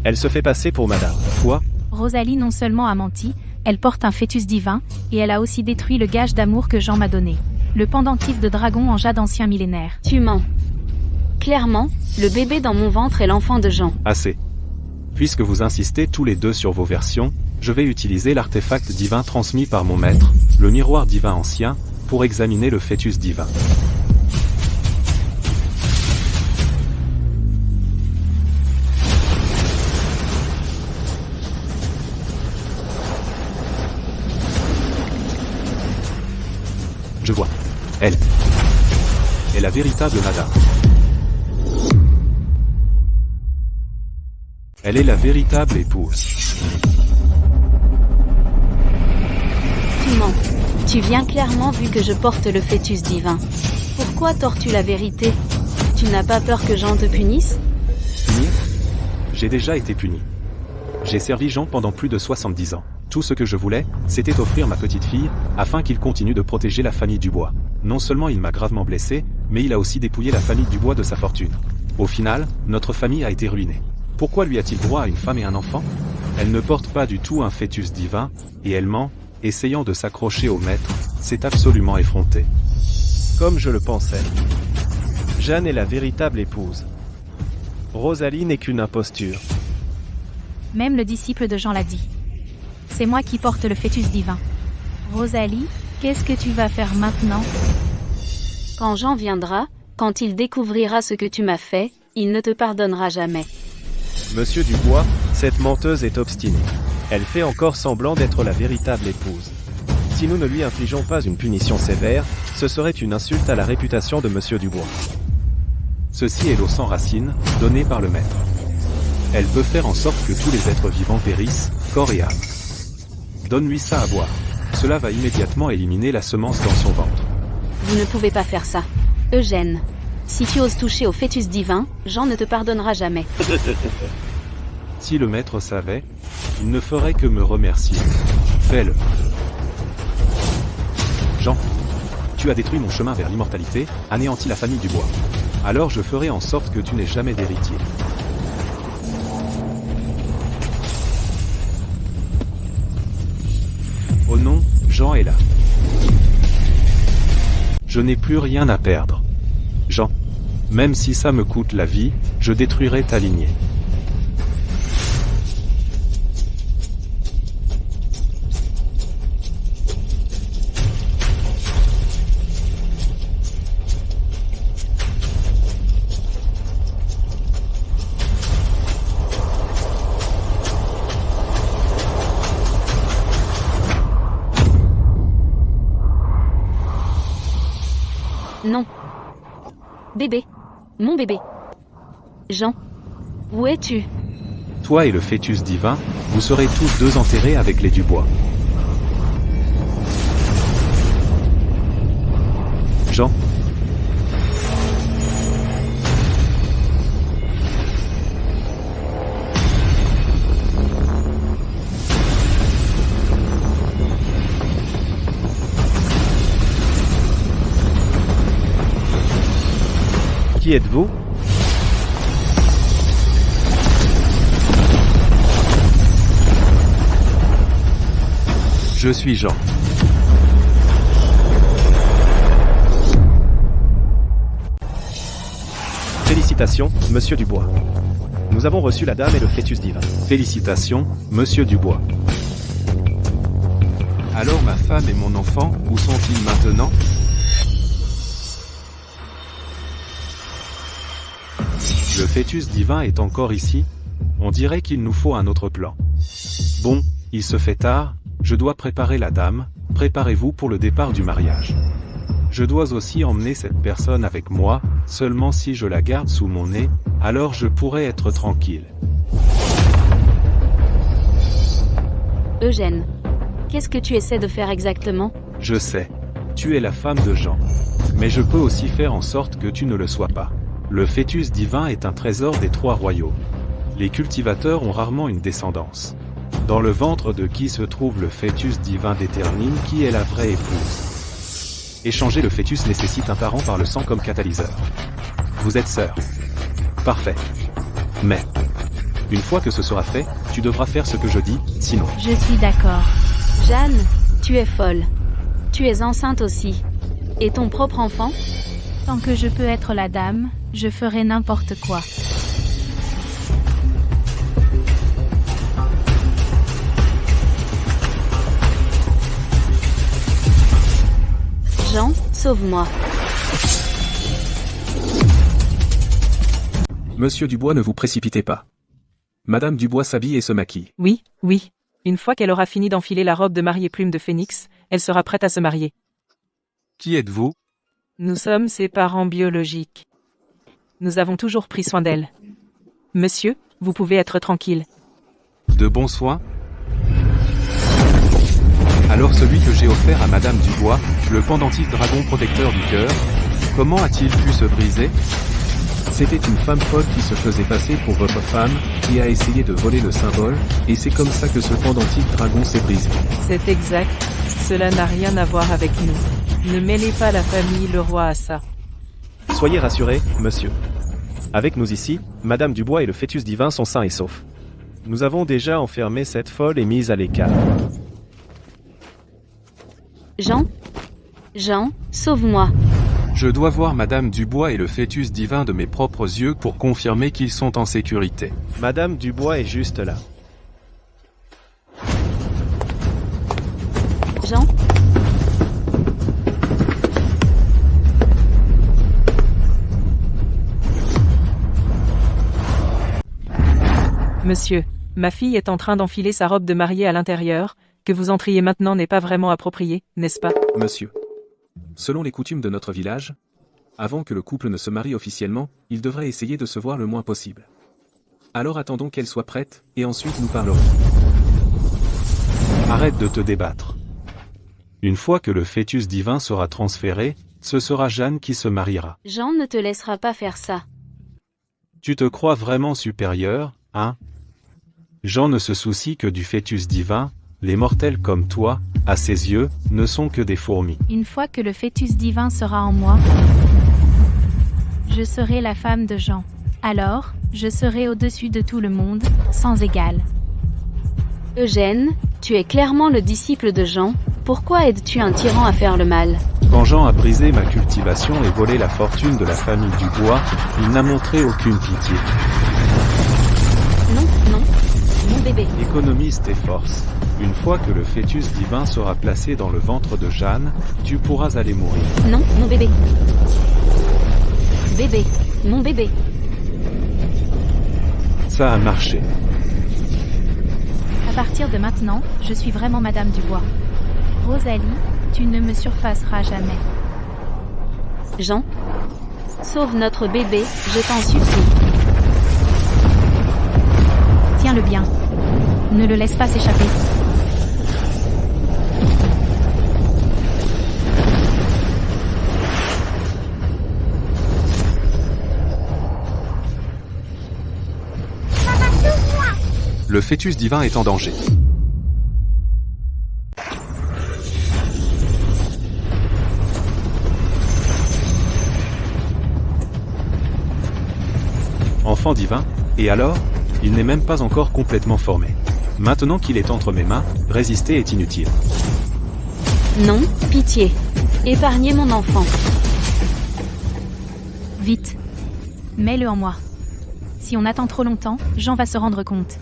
Elle se fait passer pour madame. Quoi? Rosalie non seulement a menti, elle porte un fœtus divin, et elle a aussi détruit le gage d'amour que Jean m'a donné. Le pendentif de dragon en jade ancien millénaire. Tu mens. Clairement, le bébé dans mon ventre est l'enfant de Jean. Assez. Puisque vous insistez tous les deux sur vos versions, je vais utiliser l'artefact divin transmis par mon maître, le miroir divin ancien, pour examiner le fœtus divin. Je vois. Elle est la véritable madame. Elle est la véritable épouse. Tu mens. Tu viens clairement vu que je porte le fœtus divin. Pourquoi tords-tu la vérité? Tu n'as pas peur que Jean te punisse? Punir? J'ai déjà été puni. J'ai servi Jean pendant plus de 70 ans. Tout ce que je voulais, c'était offrir ma petite fille, afin qu'il continue de protéger la famille Dubois. Non seulement il m'a gravement blessé, mais il a aussi dépouillé la famille Dubois de sa fortune. Au final, notre famille a été ruinée. Pourquoi lui a-t-il droit à une femme et un enfant? Elle ne porte pas du tout un fœtus divin, et elle ment, essayant de s'accrocher au maître. C'est absolument effronté. Comme je le pensais. Jeanne est la véritable épouse. Rosalie n'est qu'une imposture. Même le disciple de Jean l'a dit. C'est moi qui porte le fœtus divin. Rosalie, qu'est-ce que tu vas faire maintenant? Quand Jean viendra, quand il découvrira ce que tu m'as fait, il ne te pardonnera jamais. Monsieur Dubois, cette menteuse est obstinée. Elle fait encore semblant d'être la véritable épouse. Si nous ne lui infligeons pas une punition sévère, ce serait une insulte à la réputation de Monsieur Dubois. Ceci est l'eau sans racine, donnée par le maître. Elle peut faire en sorte que tous les êtres vivants périssent, corps et âme. Donne-lui ça à boire. Cela va immédiatement éliminer la semence dans son ventre. Vous ne pouvez pas faire ça. Eugène. Si tu oses toucher au fœtus divin, Jean ne te pardonnera jamais. Si le maître savait, il ne ferait que me remercier. Fais-le. Jean, tu as détruit mon chemin vers l'immortalité, anéanti la famille Dubois. Alors je ferai en sorte que tu n'aies jamais d'héritier. Oh non, Jean est là. Je n'ai plus rien à perdre. Jean, même si ça me coûte la vie, je détruirai ta lignée. Non. Bébé. Mon bébé. Jean. Où es-tu? Toi et le fœtus divin, vous serez tous deux enterrés avec les Dubois. Jean. Qui êtes-vous? Je suis Jean. Félicitations, Monsieur Dubois. Nous avons reçu la dame et le fœtus divin. Félicitations, Monsieur Dubois. Alors ma femme et mon enfant, où sont-ils maintenant? Le fœtus divin est encore ici? On dirait qu'il nous faut un autre plan. Bon, il se fait tard, je dois préparer la dame, préparez-vous pour le départ du mariage. Je dois aussi emmener cette personne avec moi, seulement si je la garde sous mon nez, alors je pourrai être tranquille. Eugène. Qu'est-ce que tu essaies de faire exactement? Je sais. Tu es la femme de Jean. Mais je peux aussi faire en sorte que tu ne le sois pas. Le fœtus divin est un trésor des 3 royaumes. Les cultivateurs ont rarement une descendance. Dans le ventre de qui se trouve le fœtus divin détermine qui est la vraie épouse. Échanger le fœtus nécessite un parent par le sang comme catalyseur. Vous êtes sœurs. Parfait. Mais, une fois que ce sera fait, tu devras faire ce que je dis, sinon... Je suis d'accord. Jeanne, tu es folle. Tu es enceinte aussi. Et ton propre enfant? Tant que je peux être la dame, je ferai n'importe quoi. Jean, sauve-moi. Monsieur Dubois, ne vous précipitez pas. Madame Dubois s'habille et se maquille. Oui, oui. Une fois qu'elle aura fini d'enfiler la robe de mariée plume de phénix, elle sera prête à se marier. Qui êtes-vous? Nous sommes ses parents biologiques. Nous avons toujours pris soin d'elle. Monsieur, vous pouvez être tranquille. De bons soins? Alors celui que j'ai offert à Madame Dubois, le pendentif dragon protecteur du cœur, comment a-t-il pu se briser? C'était une femme folle qui se faisait passer pour votre femme, qui a essayé de voler le symbole, et c'est comme ça que ce pendentif dragon s'est brisé. C'est exact. Cela n'a rien à voir avec nous. Ne mêlez pas la famille Leroy à ça. Soyez rassurés, monsieur. Avec nous ici, Madame Dubois et le fœtus divin sont sains et saufs. Nous avons déjà enfermé cette folle et mise à l'écart. Jean, sauve-moi. Je dois voir Madame Dubois et le fœtus divin de mes propres yeux pour confirmer qu'ils sont en sécurité. Madame Dubois est juste là. Jean? Monsieur, ma fille est en train d'enfiler sa robe de mariée à l'intérieur. Que vous entriez maintenant n'est pas vraiment approprié, n'est-ce pas? Monsieur. Selon les coutumes de notre village, avant que le couple ne se marie officiellement, il devrait essayer de se voir le moins possible. Alors attendons qu'elle soit prête, et ensuite nous parlerons. Arrête de te débattre. Une fois que le fœtus divin sera transféré, ce sera Jeanne qui se mariera. Jean ne te laissera pas faire ça. Tu te crois vraiment supérieur, hein? Jean ne se soucie que du fœtus divin, les mortels comme toi, à ses yeux, ne sont que des fourmis. Une fois que le fœtus divin sera en moi, je serai la femme de Jean. Alors, je serai au-dessus de tout le monde, sans égal. Eugène, tu es clairement le disciple de Jean, pourquoi aides-tu un tyran à faire le mal? Quand Jean a brisé ma cultivation et volé la fortune de la famille Dubois, il n'a montré aucune pitié. Non, mon bébé. Économise tes forces. Une fois que le fœtus divin sera placé dans le ventre de Jeanne, tu pourras aller mourir. Non, mon bébé. Bébé, mon bébé. Ça a marché. À partir de maintenant, je suis vraiment Madame Dubois. Rosalie, tu ne me surpasseras jamais. Jean, sauve notre bébé, je t'en supplie. Tiens-le bien. Ne le laisse pas s'échapper. Le fœtus divin est en danger. Enfant divin, et alors? Il n'est même pas encore complètement formé. Maintenant qu'il est entre mes mains, résister est inutile. Non, pitié. Épargnez mon enfant. Vite. Mets-le en moi. Si on attend trop longtemps, Jean va se rendre compte.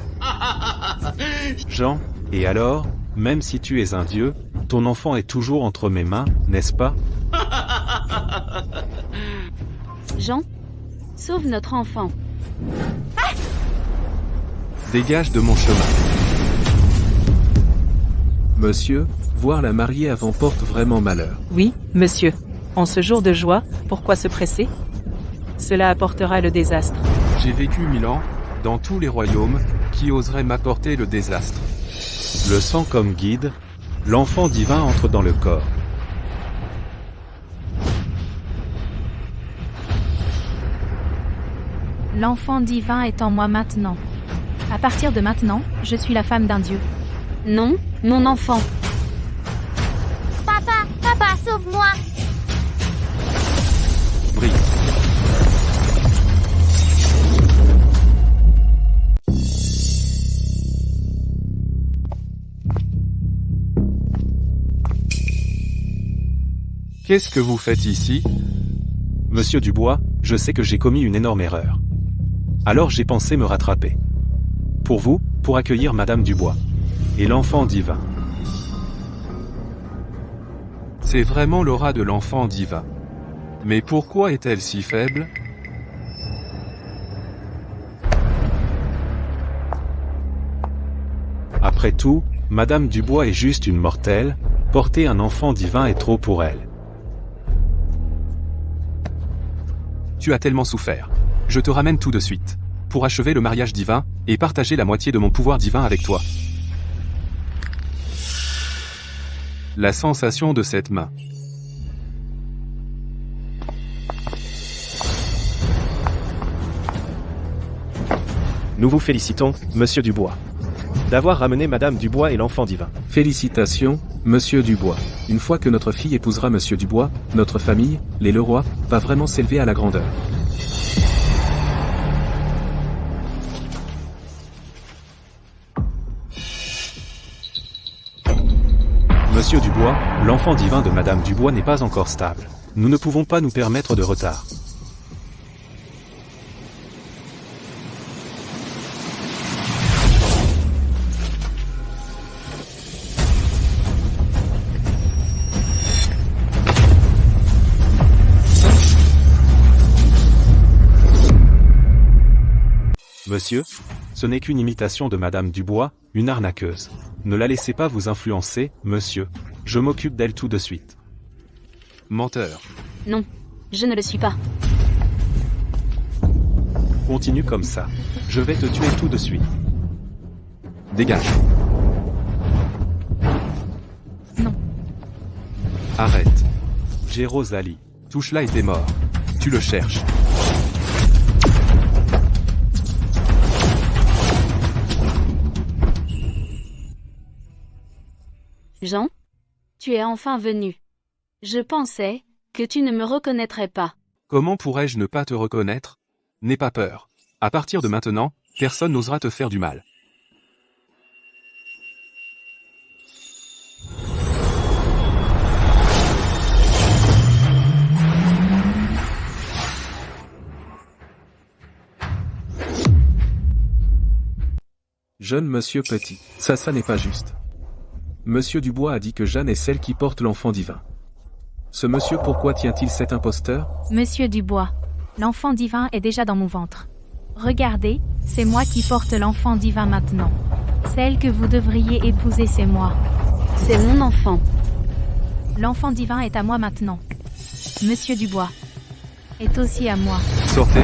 Jean, et alors? Même si tu es un dieu, ton enfant est toujours entre mes mains, n'est-ce pas? Jean, sauve notre enfant. Dégage de mon chemin. Monsieur, voir la mariée avant porte vraiment malheur. Oui, monsieur. En ce jour de joie, pourquoi se presser? Cela apportera le désastre. J'ai vécu 1000 ans, dans tous les royaumes, qui oserait m'apporter le désastre? Le sang comme guide, l'enfant divin entre dans le corps. L'enfant divin est en moi maintenant. À partir de maintenant, je suis la femme d'un dieu. Non, mon enfant. Papa, sauve-moi. Brille. Qu'est-ce que vous faites ici? Monsieur Dubois, je sais que j'ai commis une énorme erreur. Alors j'ai pensé me rattraper. Pour vous, pour accueillir Madame Dubois. Et l'enfant divin. C'est vraiment l'aura de l'enfant divin. Mais pourquoi est-elle si faible? Après tout, Madame Dubois est juste une mortelle, porter un enfant divin est trop pour elle. Tu as tellement souffert. Je te ramène tout de suite. Pour achever le mariage divin, et partager la moitié de mon pouvoir divin avec toi. La sensation de cette main. Nous vous félicitons, Monsieur Dubois, d'avoir ramené Madame Dubois et l'enfant divin. Félicitations, Monsieur Dubois. Une fois que notre fille épousera Monsieur Dubois, notre famille, les Leroy, va vraiment s'élever à la grandeur. Monsieur Dubois, l'enfant divin de Madame Dubois n'est pas encore stable. Nous ne pouvons pas nous permettre de retard. Monsieur, ce n'est qu'une imitation de Madame Dubois, une arnaqueuse. Ne la laissez pas vous influencer, monsieur. Je m'occupe d'elle tout de suite. Menteur. Non, je ne le suis pas. Continue comme ça. Je vais te tuer tout de suite. Dégage. Non. Arrête. J'ai Rosalie. Touche-la et t'es mort. Tu le cherches. Jean, tu es enfin venu. Je pensais que tu ne me reconnaîtrais pas. Comment pourrais-je ne pas te reconnaître? N'aie pas peur. À partir de maintenant, personne n'osera te faire du mal. Jeune Monsieur Petit, ça n'est pas juste. Monsieur Dubois a dit que Jeanne est celle qui porte l'enfant divin. Ce monsieur pourquoi tient-il cet imposteur? Monsieur Dubois, l'enfant divin est déjà dans mon ventre. Regardez, c'est moi qui porte l'enfant divin maintenant. Celle que vous devriez épouser, c'est moi. C'est mon enfant. L'enfant divin est à moi maintenant. Monsieur Dubois est aussi à moi. Sortez.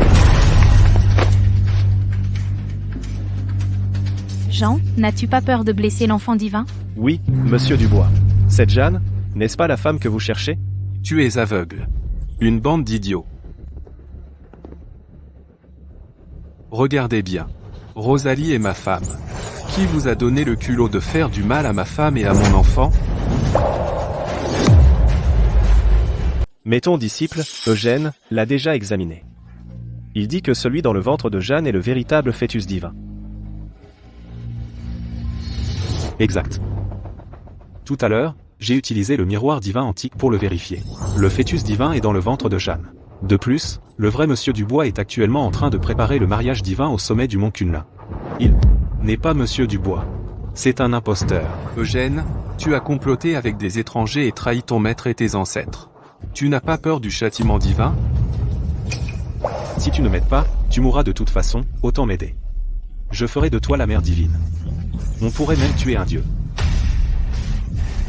Jean, n'as-tu pas peur de blesser l'enfant divin? Oui, Monsieur Dubois. Cette Jeanne, n'est-ce pas la femme que vous cherchez? Tu es aveugle. Une bande d'idiots. Regardez bien. Rosalie est ma femme. Qui vous a donné le culot de faire du mal à ma femme et à mon enfant? Mais ton disciple, Eugène, l'a déjà examiné. Il dit que celui dans le ventre de Jeanne est le véritable fœtus divin. Exact. Tout à l'heure, j'ai utilisé le miroir divin antique pour le vérifier. Le fœtus divin est dans le ventre de Jeanne. De plus, le vrai Monsieur Dubois est actuellement en train de préparer le mariage divin au sommet du mont Kunlun. Il n'est pas Monsieur Dubois. C'est un imposteur. Eugène, tu as comploté avec des étrangers et trahi ton maître et tes ancêtres. Tu n'as pas peur du châtiment divin? Si tu ne m'aides pas, tu mourras de toute façon, autant m'aider. Je ferai de toi la mère divine. On pourrait même tuer un dieu.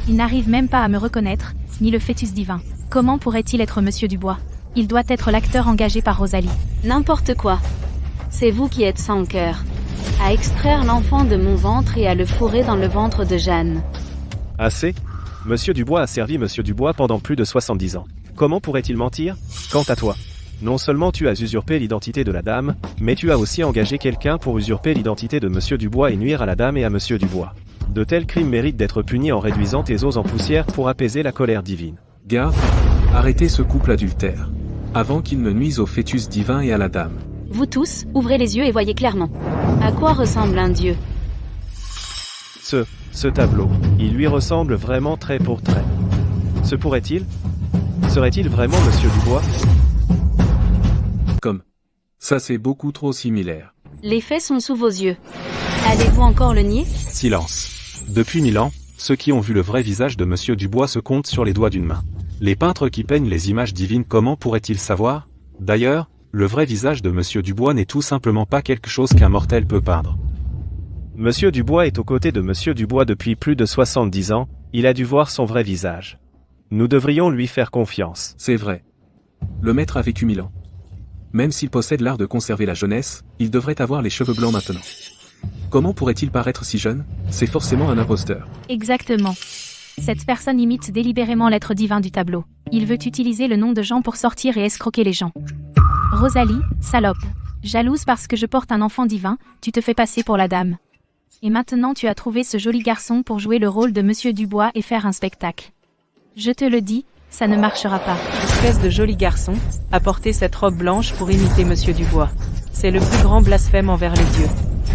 Il n'arrive même pas à me reconnaître, ni le fœtus divin. Comment pourrait-il être Monsieur Dubois? Il doit être l'acteur engagé par Rosalie. N'importe quoi. C'est vous qui êtes sans cœur. À extraire l'enfant de mon ventre et à le fourrer dans le ventre de Jeanne. Assez? Monsieur Dubois a servi Monsieur Dubois pendant plus de 70 ans. Comment pourrait-il mentir? Quant à toi, non seulement tu as usurpé l'identité de la dame, mais tu as aussi engagé quelqu'un pour usurper l'identité de Monsieur Dubois et nuire à la dame et à Monsieur Dubois. De tels crimes méritent d'être punis en réduisant tes os en poussière pour apaiser la colère divine. Garde, arrêtez ce couple adultère. Avant qu'il ne nuise au fœtus divin et à la dame. Vous tous, ouvrez les yeux et voyez clairement. À quoi ressemble un dieu? Ce tableau, il lui ressemble vraiment trait pour trait. Se pourrait-il? Serait-il vraiment Monsieur Dubois? Comme. Ça c'est beaucoup trop similaire. Les faits sont sous vos yeux. Allez-vous encore le nier? Silence. Depuis 1000 ans, ceux qui ont vu le vrai visage de Monsieur Dubois se comptent sur les doigts d'une main. Les peintres qui peignent les images divines, comment pourraient-ils savoir? D'ailleurs, le vrai visage de Monsieur Dubois n'est tout simplement pas quelque chose qu'un mortel peut peindre. Monsieur Dubois est aux côtés de Monsieur Dubois depuis plus de 70 ans, il a dû voir son vrai visage. Nous devrions lui faire confiance. C'est vrai. Le maître a vécu 1000 ans. Même s'il possède l'art de conserver la jeunesse, il devrait avoir les cheveux blancs maintenant. Comment pourrait-il paraître si jeune? C'est forcément un imposteur. Exactement. Cette personne imite délibérément l'être divin du tableau. Il veut utiliser le nom de Jean pour sortir et escroquer les gens. Rosalie, salope. Jalouse parce que je porte un enfant divin, tu te fais passer pour la dame. Et maintenant tu as trouvé ce joli garçon pour jouer le rôle de Monsieur Dubois et faire un spectacle. Je te le dis, ça ne marchera pas. Espèce de joli garçon, a porté cette robe blanche pour imiter Monsieur Dubois. C'est le plus grand blasphème envers les dieux.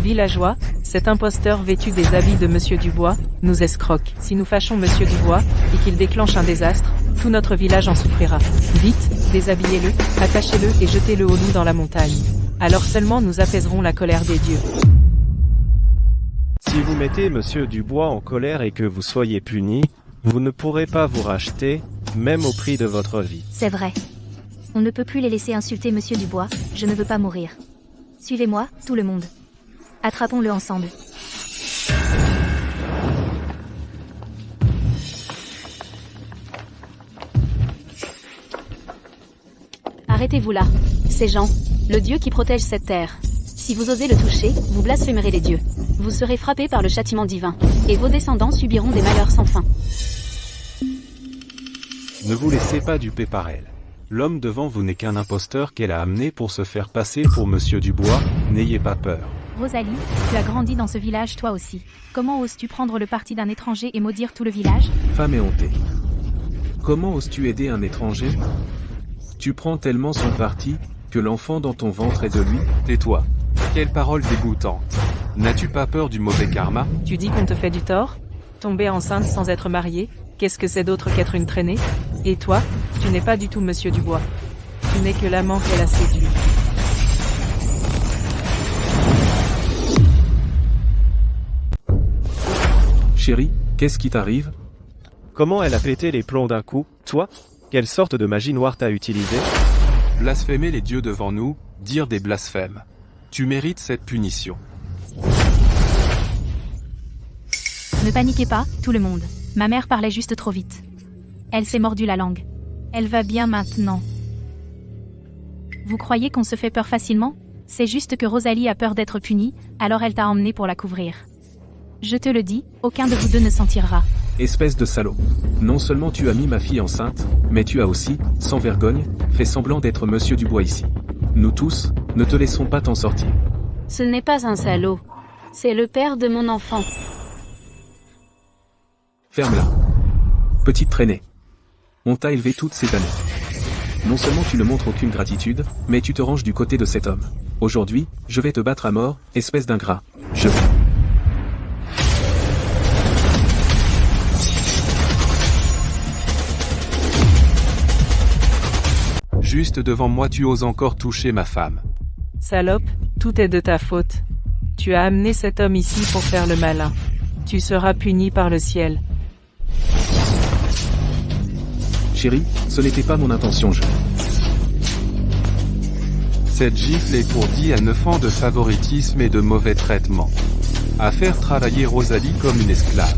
Villageois, cet imposteur vêtu des habits de Monsieur Dubois, nous escroque. Si nous fâchons Monsieur Dubois, et qu'il déclenche un désastre, tout notre village en souffrira. Vite, déshabillez-le, attachez-le et jetez-le au loup dans la montagne. Alors seulement nous apaiserons la colère des dieux. Si vous mettez Monsieur Dubois en colère et que vous soyez puni, vous ne pourrez pas vous racheter, même au prix de votre vie. C'est vrai. On ne peut plus les laisser insulter Monsieur Dubois, je ne veux pas mourir. Suivez-moi, tout le monde. Attrapons-le ensemble. Arrêtez-vous là. C'est Jean, le dieu qui protège cette terre. Si vous osez le toucher, vous blasphémerez les dieux. Vous serez frappé par le châtiment divin, et vos descendants subiront des malheurs sans fin. Ne vous laissez pas duper par elle. L'homme devant vous n'est qu'un imposteur qu'elle a amené pour se faire passer pour Monsieur Dubois, n'ayez pas peur. Rosalie, tu as grandi dans ce village toi aussi. Comment oses-tu prendre le parti d'un étranger et maudire tout le village? Femme éhontée. Comment oses-tu aider un étranger? Tu prends tellement son parti, que l'enfant dans ton ventre est de lui? Tais-toi. Quelle parole dégoûtante. N'as-tu pas peur du mauvais karma? Tu dis qu'on te fait du tort? Tomber enceinte sans être mariée, qu'est-ce que c'est d'autre qu'être une traînée? Et toi, tu n'es pas du tout Monsieur Dubois. Tu n'es que l'amant qu'elle a séduit. Chérie, qu'est-ce qui t'arrive? Comment elle a pété les plombs d'un coup, toi? Quelle sorte de magie noire t'as utilisée? Blasphémer les dieux devant nous, dire des blasphèmes. Tu mérites cette punition. Ne paniquez pas, tout le monde. Ma mère parlait juste trop vite. Elle s'est mordu la langue. Elle va bien maintenant. Vous croyez qu'on se fait peur facilement? C'est juste que Rosalie a peur d'être punie, alors elle t'a emmené pour la couvrir. Je te le dis, aucun de vous deux ne s'en tirera. Espèce de salaud. Non seulement tu as mis ma fille enceinte, mais tu as aussi, sans vergogne, fait semblant d'être Monsieur Dubois ici. Nous tous, ne te laisserons pas t'en sortir. Ce n'est pas un salaud. C'est le père de mon enfant. Ferme-la. Petite traînée. On t'a élevé toutes ces années. Non seulement tu ne montres aucune gratitude, mais tu te ranges du côté de cet homme. Aujourd'hui, je vais te battre à mort, espèce d'ingrat. Je... Juste devant moi tu oses encore toucher ma femme. Salope, tout est de ta faute. Tu as amené cet homme ici pour faire le malin. Tu seras puni par le ciel. Chérie, ce n'était pas mon intention, je... Cette gifle est pour 10 à 9 ans de favoritisme et de mauvais traitement. À faire travailler Rosalie comme une esclave.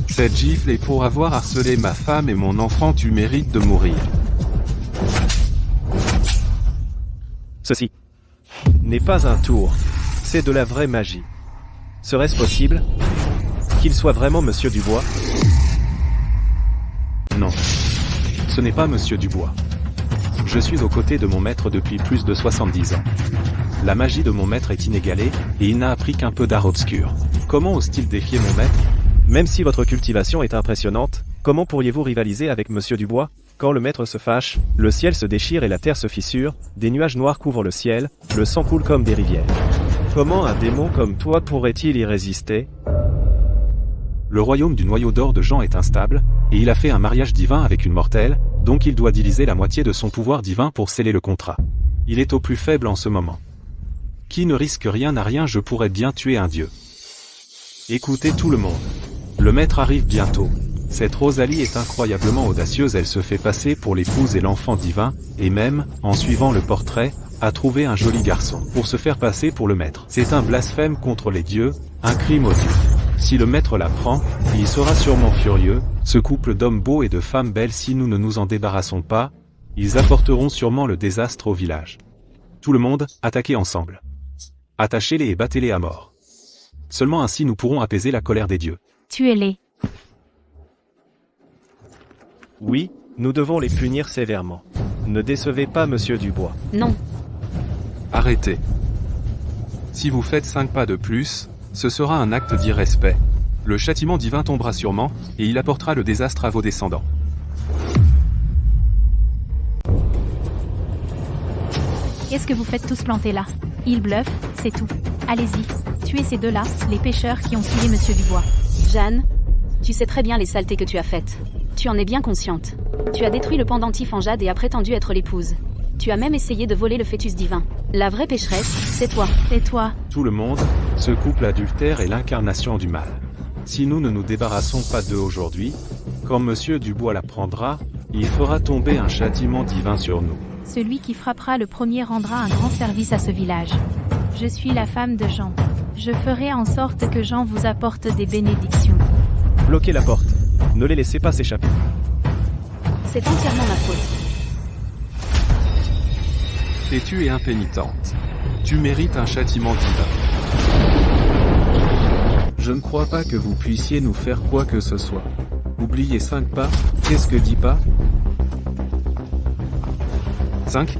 Cette gifle est pour avoir harcelé ma femme et mon enfant, tu mérites de mourir. Ceci n'est pas un tour, c'est de la vraie magie. Serait-ce possible qu'il soit vraiment Monsieur Dubois? Non. Ce n'est pas Monsieur Dubois. Je suis aux côtés de mon maître depuis plus de 70 ans. La magie de mon maître est inégalée, et il n'a appris qu'un peu d'art obscur. Comment ose-t-il défier mon maître? Même si votre cultivation est impressionnante, comment pourriez-vous rivaliser avec Monsieur Dubois? Quand le maître se fâche, le ciel se déchire et la terre se fissure, des nuages noirs couvrent le ciel, le sang coule comme des rivières. Comment un démon comme toi pourrait-il y résister? Le royaume du noyau d'or de Jean est instable, et il a fait un mariage divin avec une mortelle, donc il doit diviser la moitié de son pouvoir divin pour sceller le contrat. Il est au plus faible en ce moment. Qui ne risque rien n'a rien, je pourrais bien tuer un dieu. Écoutez tout le monde. Le maître arrive bientôt. Cette Rosalie est incroyablement audacieuse, elle se fait passer pour l'épouse et l'enfant divin, et même, en suivant le portrait, a trouvé un joli garçon pour se faire passer pour le maître. C'est un blasphème contre les dieux, un crime odieux. Si le maître l'apprend, il sera sûrement furieux. Ce couple d'hommes beaux et de femmes belles, si nous ne nous en débarrassons pas, ils apporteront sûrement le désastre au village. Tout le monde, attaquez ensemble. Attachez-les et battez-les à mort. Seulement ainsi nous pourrons apaiser la colère des dieux. Tuez-les. Oui, nous devons les punir sévèrement. Ne décevez pas Monsieur Dubois. Non. Arrêtez. Si vous faites 5 pas de plus, ce sera un acte d'irrespect. Le châtiment divin tombera sûrement, et il apportera le désastre à vos descendants. Qu'est-ce que vous faites tous plantés là? Ils bluffent, c'est tout. Allez-y, tuez ces deux-là, les pêcheurs qui ont tué Monsieur Dubois. Jeanne, tu sais très bien les saletés que tu as faites. Tu en es bien consciente. Tu as détruit le pendentif en jade et as prétendu être l'épouse. Tu as même essayé de voler le fœtus divin. La vraie pécheresse, c'est toi. Et toi? Tout le monde, ce couple adultère est l'incarnation du mal. Si nous ne nous débarrassons pas d'eux aujourd'hui, quand Monsieur Dubois l'apprendra, il fera tomber un châtiment divin sur nous. Celui qui frappera le premier rendra un grand service à ce village. Je suis la femme de Jean. Je ferai en sorte que Jean vous apporte des bénédictions. Bloquez la porte. Ne les laissez pas s'échapper. C'est entièrement ma faute. Têtue et impénitente. Tu mérites un châtiment divin. Je ne crois pas que vous puissiez nous faire quoi que ce soit. Oubliez 5 pas, qu'est-ce que dit pas? 5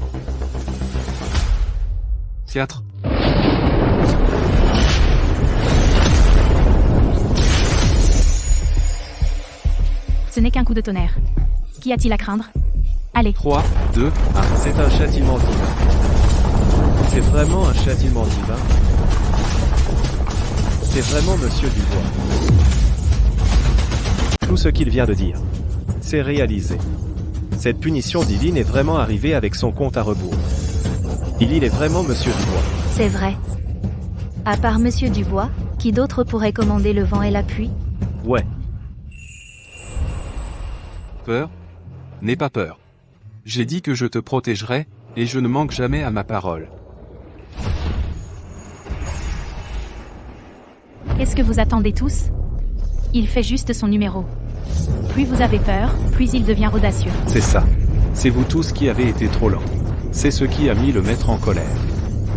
4 Ce n'est qu'un coup de tonnerre. Qu'y a-t-il à craindre? Allez. 3, 2, 1. C'est un châtiment divin. C'est vraiment un châtiment divin. C'est vraiment Monsieur Dubois. Tout ce qu'il vient de dire, c'est réalisé. Cette punition divine est vraiment arrivée avec son compte à rebours. Il est vraiment Monsieur Dubois. C'est vrai. À part Monsieur Dubois, qui d'autre pourrait commander le vent et la pluie? Ouais. Peur? N'aie pas peur. J'ai dit que je te protégerai, et je ne manque jamais à ma parole. Qu'est-ce que vous attendez tous? Il fait juste son numéro. Plus vous avez peur, plus il devient audacieux. C'est ça. C'est vous tous qui avez été trop lents. C'est ce qui a mis le maître en colère.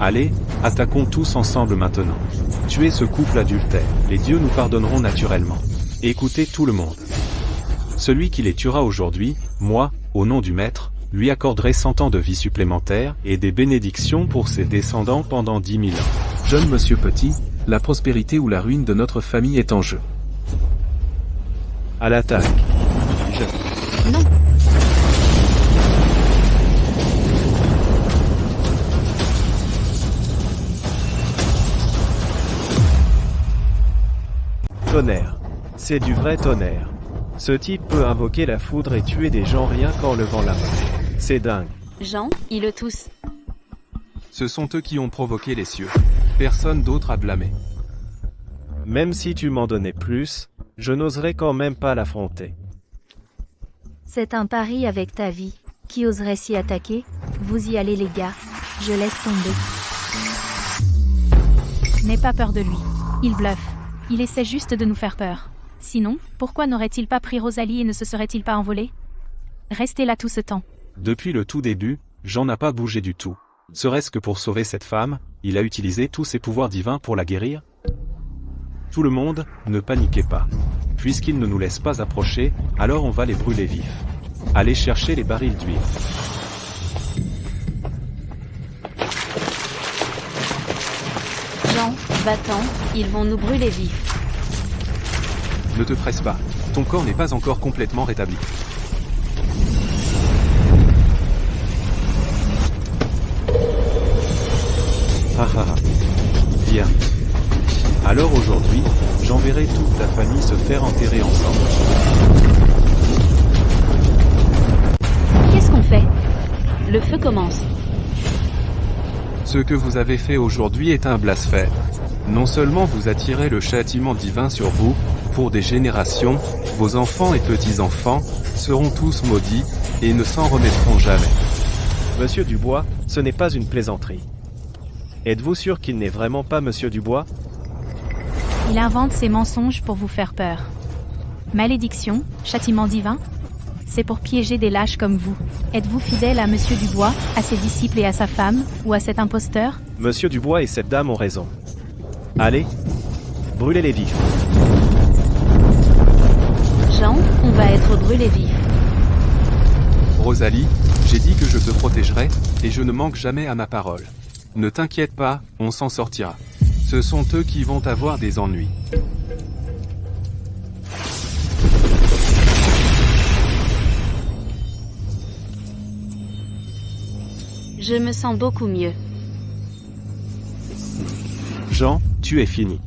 Allez, attaquons tous ensemble maintenant. Tuez ce couple adultère. Les dieux nous pardonneront naturellement. Écoutez tout le monde. Celui qui les tuera aujourd'hui, moi, au nom du maître, lui accorderai 100 ans de vie supplémentaire et des bénédictions pour ses descendants pendant 10 000 ans. Jeune monsieur Petit, la prospérité ou la ruine de notre famille est en jeu. À l'attaque. Non. Tonnerre. C'est du vrai tonnerre. Ce type peut invoquer la foudre et tuer des gens rien qu'en levant la main. C'est dingue. Jean, ils le toussent. Ce sont eux qui ont provoqué les cieux. Personne d'autre à blâmer. Même si tu m'en donnais plus, je n'oserais quand même pas l'affronter. C'est un pari avec ta vie. Qui oserait s'y attaquer? Vous y allez les gars. Je laisse tomber. N'aie pas peur de lui. Il bluffe. Il essaie juste de nous faire peur. Sinon, pourquoi n'aurait-il pas pris Rosalie et ne se serait-il pas envolé? Restez là tout ce temps. Depuis le tout début, Jean n'a pas bougé du tout. Serait-ce que pour sauver cette femme, il a utilisé tous ses pouvoirs divins pour la guérir? Tout le monde, ne paniquez pas. Puisqu'ils ne nous laissent pas approcher, alors on va les brûler vifs. Allez chercher les barils d'huile. Jean, va-t'en, ils vont nous brûler vifs. Ne te presse pas, ton corps n'est pas encore complètement rétabli. Ah ah ah. Bien. Alors aujourd'hui, j'enverrai toute ta famille se faire enterrer ensemble. Qu'est-ce qu'on fait? Le feu commence. Ce que vous avez fait aujourd'hui est un blasphème. Non seulement vous attirez le châtiment divin sur vous, pour des générations, vos enfants et petits-enfants seront tous maudits, et ne s'en remettront jamais. Monsieur Dubois, ce n'est pas une plaisanterie. Êtes-vous sûr qu'il n'est vraiment pas Monsieur Dubois? Il invente ces mensonges pour vous faire peur. Malédiction, châtiment divin? C'est pour piéger des lâches comme vous. Êtes-vous fidèle à Monsieur Dubois, à ses disciples et à sa femme, ou à cet imposteur? Monsieur Dubois et cette dame ont raison. Allez, brûlez les vifs. Jean, on va être brûlés vifs. Rosalie, j'ai dit que je te protégerai, et je ne manque jamais à ma parole. Ne t'inquiète pas, on s'en sortira. Ce sont eux qui vont avoir des ennuis. Je me sens beaucoup mieux. Jean, tu es fini.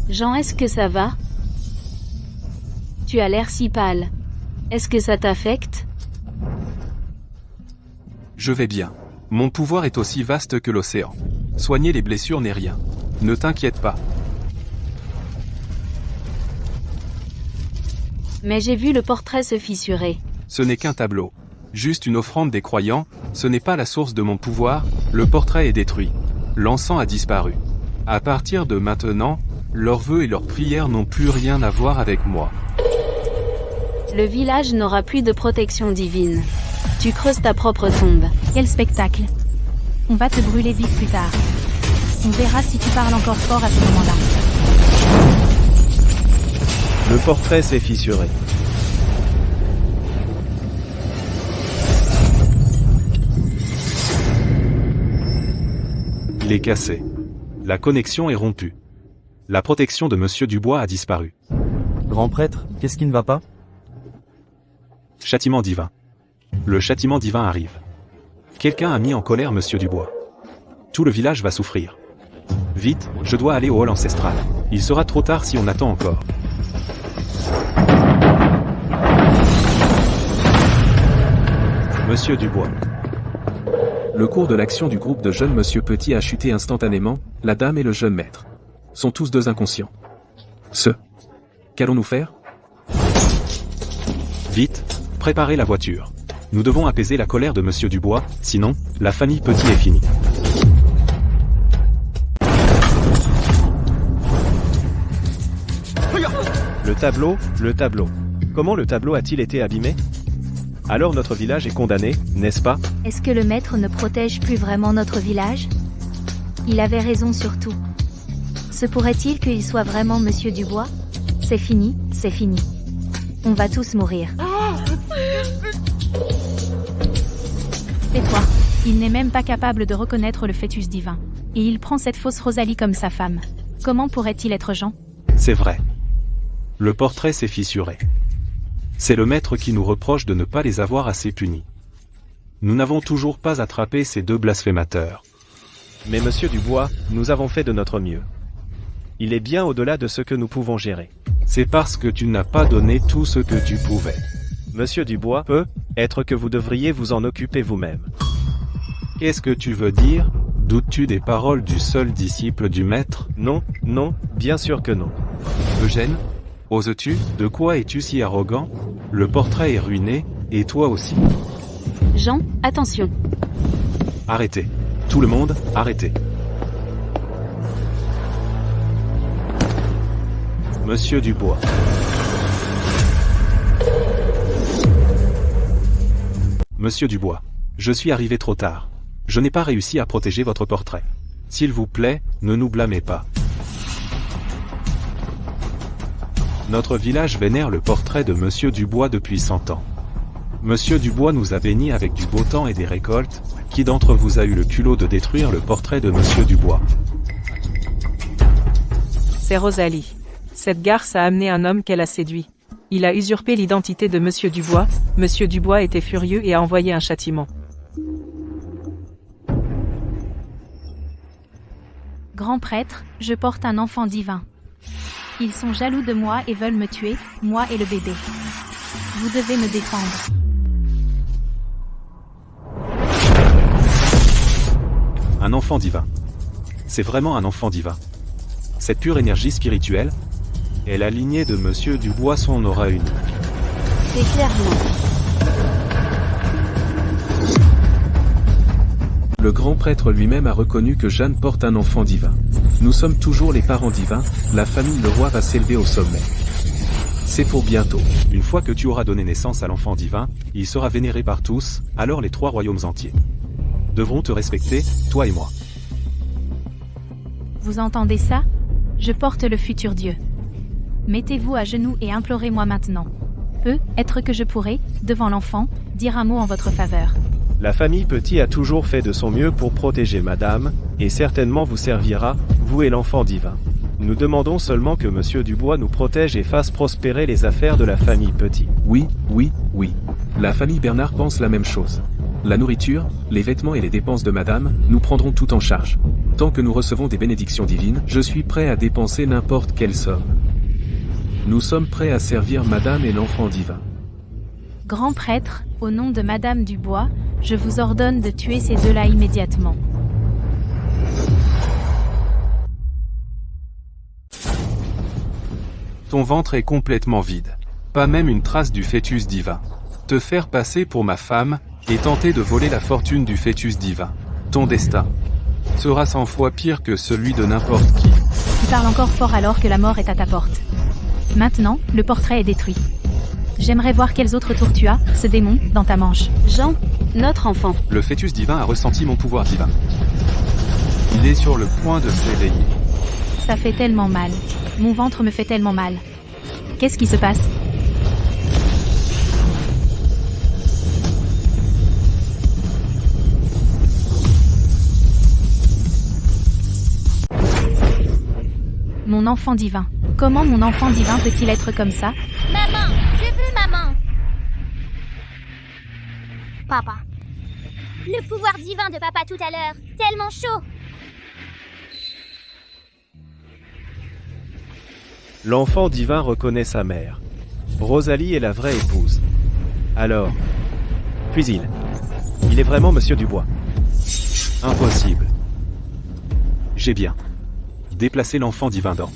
Jean, est-ce que ça va? Tu as l'air si pâle. Est-ce que ça t'affecte? Je vais bien. Mon pouvoir est aussi vaste que l'océan. Soigner les blessures n'est rien. Ne t'inquiète pas. Mais j'ai vu le portrait se fissurer. Ce n'est qu'un tableau. Juste une offrande des croyants, ce n'est pas la source de mon pouvoir, le portrait est détruit. L'encens a disparu. À partir de maintenant, leurs vœux et leurs prières n'ont plus rien à voir avec moi. Le village n'aura plus de protection divine. Tu creuses ta propre tombe. Quel spectacle! On va te brûler vif plus tard. On verra si tu parles encore fort à ce moment-là. Le portrait s'est fissuré. Il est cassé. La connexion est rompue. La protection de Monsieur Dubois a disparu. Grand prêtre, qu'est-ce qui ne va pas? Châtiment divin. Le châtiment divin arrive. Quelqu'un a mis en colère Monsieur Dubois. Tout le village va souffrir. Vite, je dois aller au hall ancestral. Il sera trop tard si on attend encore. Monsieur Dubois. Le cours de l'action du groupe de jeunes Monsieur Petit a chuté instantanément, la dame et le jeune maître. Sont tous deux inconscients. Qu'allons-nous faire? Vite, préparez la voiture. Nous devons apaiser la colère de Monsieur Dubois, sinon, la famille Petit est finie. Le tableau. Comment le tableau a-t-il été abîmé? Alors notre village est condamné, n'est-ce pas? Est-ce que le maître ne protège plus vraiment notre village? Il avait raison sur tout. Se pourrait-il qu'il soit vraiment Monsieur Dubois? C'est fini, c'est fini. On va tous mourir. Tais-toi. Il n'est même pas capable de reconnaître le fœtus divin. Et il prend cette fausse Rosalie comme sa femme. Comment pourrait-il être Jean? C'est vrai. Le portrait s'est fissuré. C'est le maître qui nous reproche de ne pas les avoir assez punis. Nous n'avons toujours pas attrapé ces deux blasphémateurs. Mais Monsieur Dubois, nous avons fait de notre mieux. Il est bien au-delà de ce que nous pouvons gérer. C'est parce que tu n'as pas donné tout ce que tu pouvais. Monsieur Dubois, peut-être que vous devriez vous en occuper vous-même. Qu'est-ce que tu veux dire? Doutes-tu des paroles du seul disciple du maître? Non, bien sûr que non. Eugène, oses-tu? De quoi es-tu si arrogant? Le portrait est ruiné, et toi aussi. Jean, attention. Arrêtez. Tout le monde, arrêtez. Monsieur Dubois. Monsieur Dubois, je suis arrivé trop tard. Je n'ai pas réussi à protéger votre portrait. S'il vous plaît, ne nous blâmez pas. Notre village vénère le portrait de Monsieur Dubois depuis 100 ans. Monsieur Dubois nous a bénis avec du beau temps et des récoltes. Qui d'entre vous a eu le culot de détruire le portrait de Monsieur Dubois? C'est Rosalie. Cette garce a amené un homme qu'elle a séduit. Il a usurpé l'identité de Monsieur Dubois. Monsieur Dubois était furieux et a envoyé un châtiment. Grand prêtre, je porte un enfant divin. Ils sont jaloux de moi et veulent me tuer, moi et le bébé. Vous devez me défendre. Un enfant divin. C'est vraiment un enfant divin. Cette pure énergie spirituelle est la lignée de Monsieur Dubois, son aura unique. C'est clairement. Le grand prêtre lui-même a reconnu que Jeanne porte un enfant divin. Nous sommes toujours les parents divins, la famille le roi va s'élever au sommet. C'est pour bientôt. Une fois que tu auras donné naissance à l'enfant divin, il sera vénéré par tous, alors les 3 royaumes entiers devront te respecter, toi et moi. Vous entendez ça? Je porte le futur Dieu. Mettez-vous à genoux et implorez-moi maintenant. Peut-être que je pourrai, devant l'enfant, dire un mot en votre faveur. La famille Petit a toujours fait de son mieux pour protéger madame, et certainement vous servira, vous et l'enfant divin. Nous demandons seulement que monsieur Dubois nous protège et fasse prospérer les affaires de la famille Petit. Oui, oui, oui. La famille Bernard pense la même chose. La nourriture, les vêtements et les dépenses de madame, nous prendrons tout en charge. Tant que nous recevons des bénédictions divines, je suis prêt à dépenser n'importe quelle somme. Nous sommes prêts à servir madame et l'enfant divin. Grand prêtre, au nom de Madame Dubois, je vous ordonne de tuer ces deux-là immédiatement. Ton ventre est complètement vide. Pas même une trace du fœtus divin. Te faire passer pour ma femme, et tenter de voler la fortune du fœtus divin. Ton destin sera 100 fois pire que celui de n'importe qui. Tu parles encore fort alors que la mort est à ta porte. Maintenant, le portrait est détruit. J'aimerais voir quels autres tours tu as, ce démon, dans ta manche. Jean, notre enfant. Le fœtus divin a ressenti mon pouvoir divin. Il est sur le point de s'éveiller. Ça fait tellement mal. Mon ventre me fait tellement mal. Qu'est-ce qui se passe? Mon enfant divin. Comment mon enfant divin peut-il être comme ça? Maman, je veux maman. Papa. Le pouvoir divin de papa tout à l'heure, tellement chaud. L'enfant divin reconnaît sa mère. Rosalie est la vraie épouse. Alors, puis il est vraiment monsieur Dubois. Impossible. J'ai bien déplacé l'enfant divin dans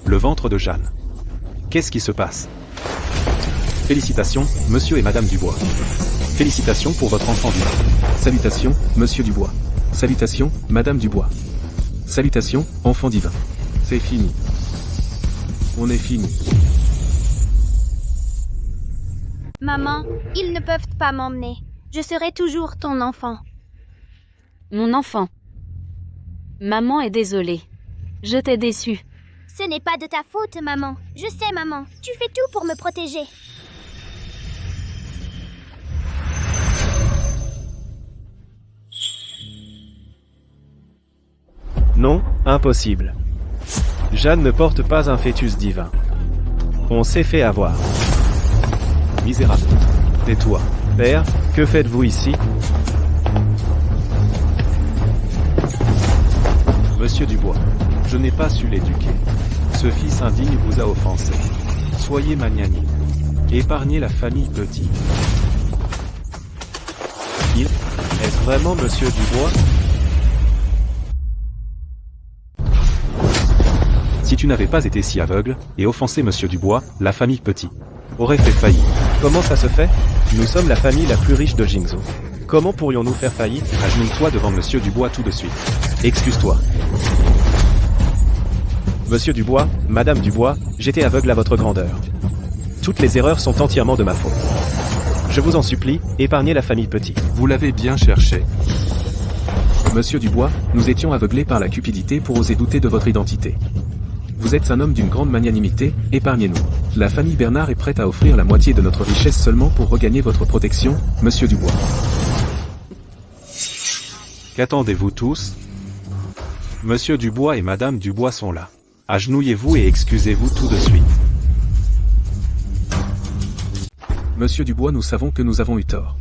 le ventre de Jeanne. Qu'est-ce qui se passe? Félicitations, monsieur et madame Dubois. Félicitations pour votre enfant divin. Salutations, monsieur Dubois. Salutations, madame Dubois. Salutations, enfant divin. C'est fini. On est fini. Maman, ils ne peuvent pas m'emmener. Je serai toujours ton enfant. Mon enfant. Maman est désolée. Je t'ai déçu. Ce n'est pas de ta faute, maman. Je sais, maman. Tu fais tout pour me protéger. Non, impossible. Jeanne ne porte pas un fœtus divin. On s'est fait avoir. Misérable. Tais-toi. Père, que faites-vous ici? Monsieur Dubois, je n'ai pas su l'éduquer. Ce fils indigne vous a offensé. Soyez magnanime. Épargnez la famille Petit. Est-ce vraiment monsieur Dubois? Si tu n'avais pas été si aveugle, et offensé monsieur Dubois, la famille Petit aurait fait faillite. Comment ça se fait? Nous sommes la famille la plus riche de Jingzhou. Comment pourrions-nous faire faillite? Agenouille-toi devant monsieur Dubois tout de suite. Excuse-toi. Monsieur Dubois, madame Dubois, j'étais aveugle à votre grandeur. Toutes les erreurs sont entièrement de ma faute. Je vous en supplie, épargnez la famille Petit. Vous l'avez bien cherché. Monsieur Dubois, nous étions aveuglés par la cupidité pour oser douter de votre identité. Vous êtes un homme d'une grande magnanimité, épargnez-nous. La famille Bernard est prête à offrir la moitié de notre richesse seulement pour regagner votre protection, monsieur Dubois. Qu'attendez-vous tous? Monsieur Dubois et madame Dubois sont là. Agenouillez-vous et excusez-vous tout de suite. Monsieur Dubois, nous savons que nous avons eu tort.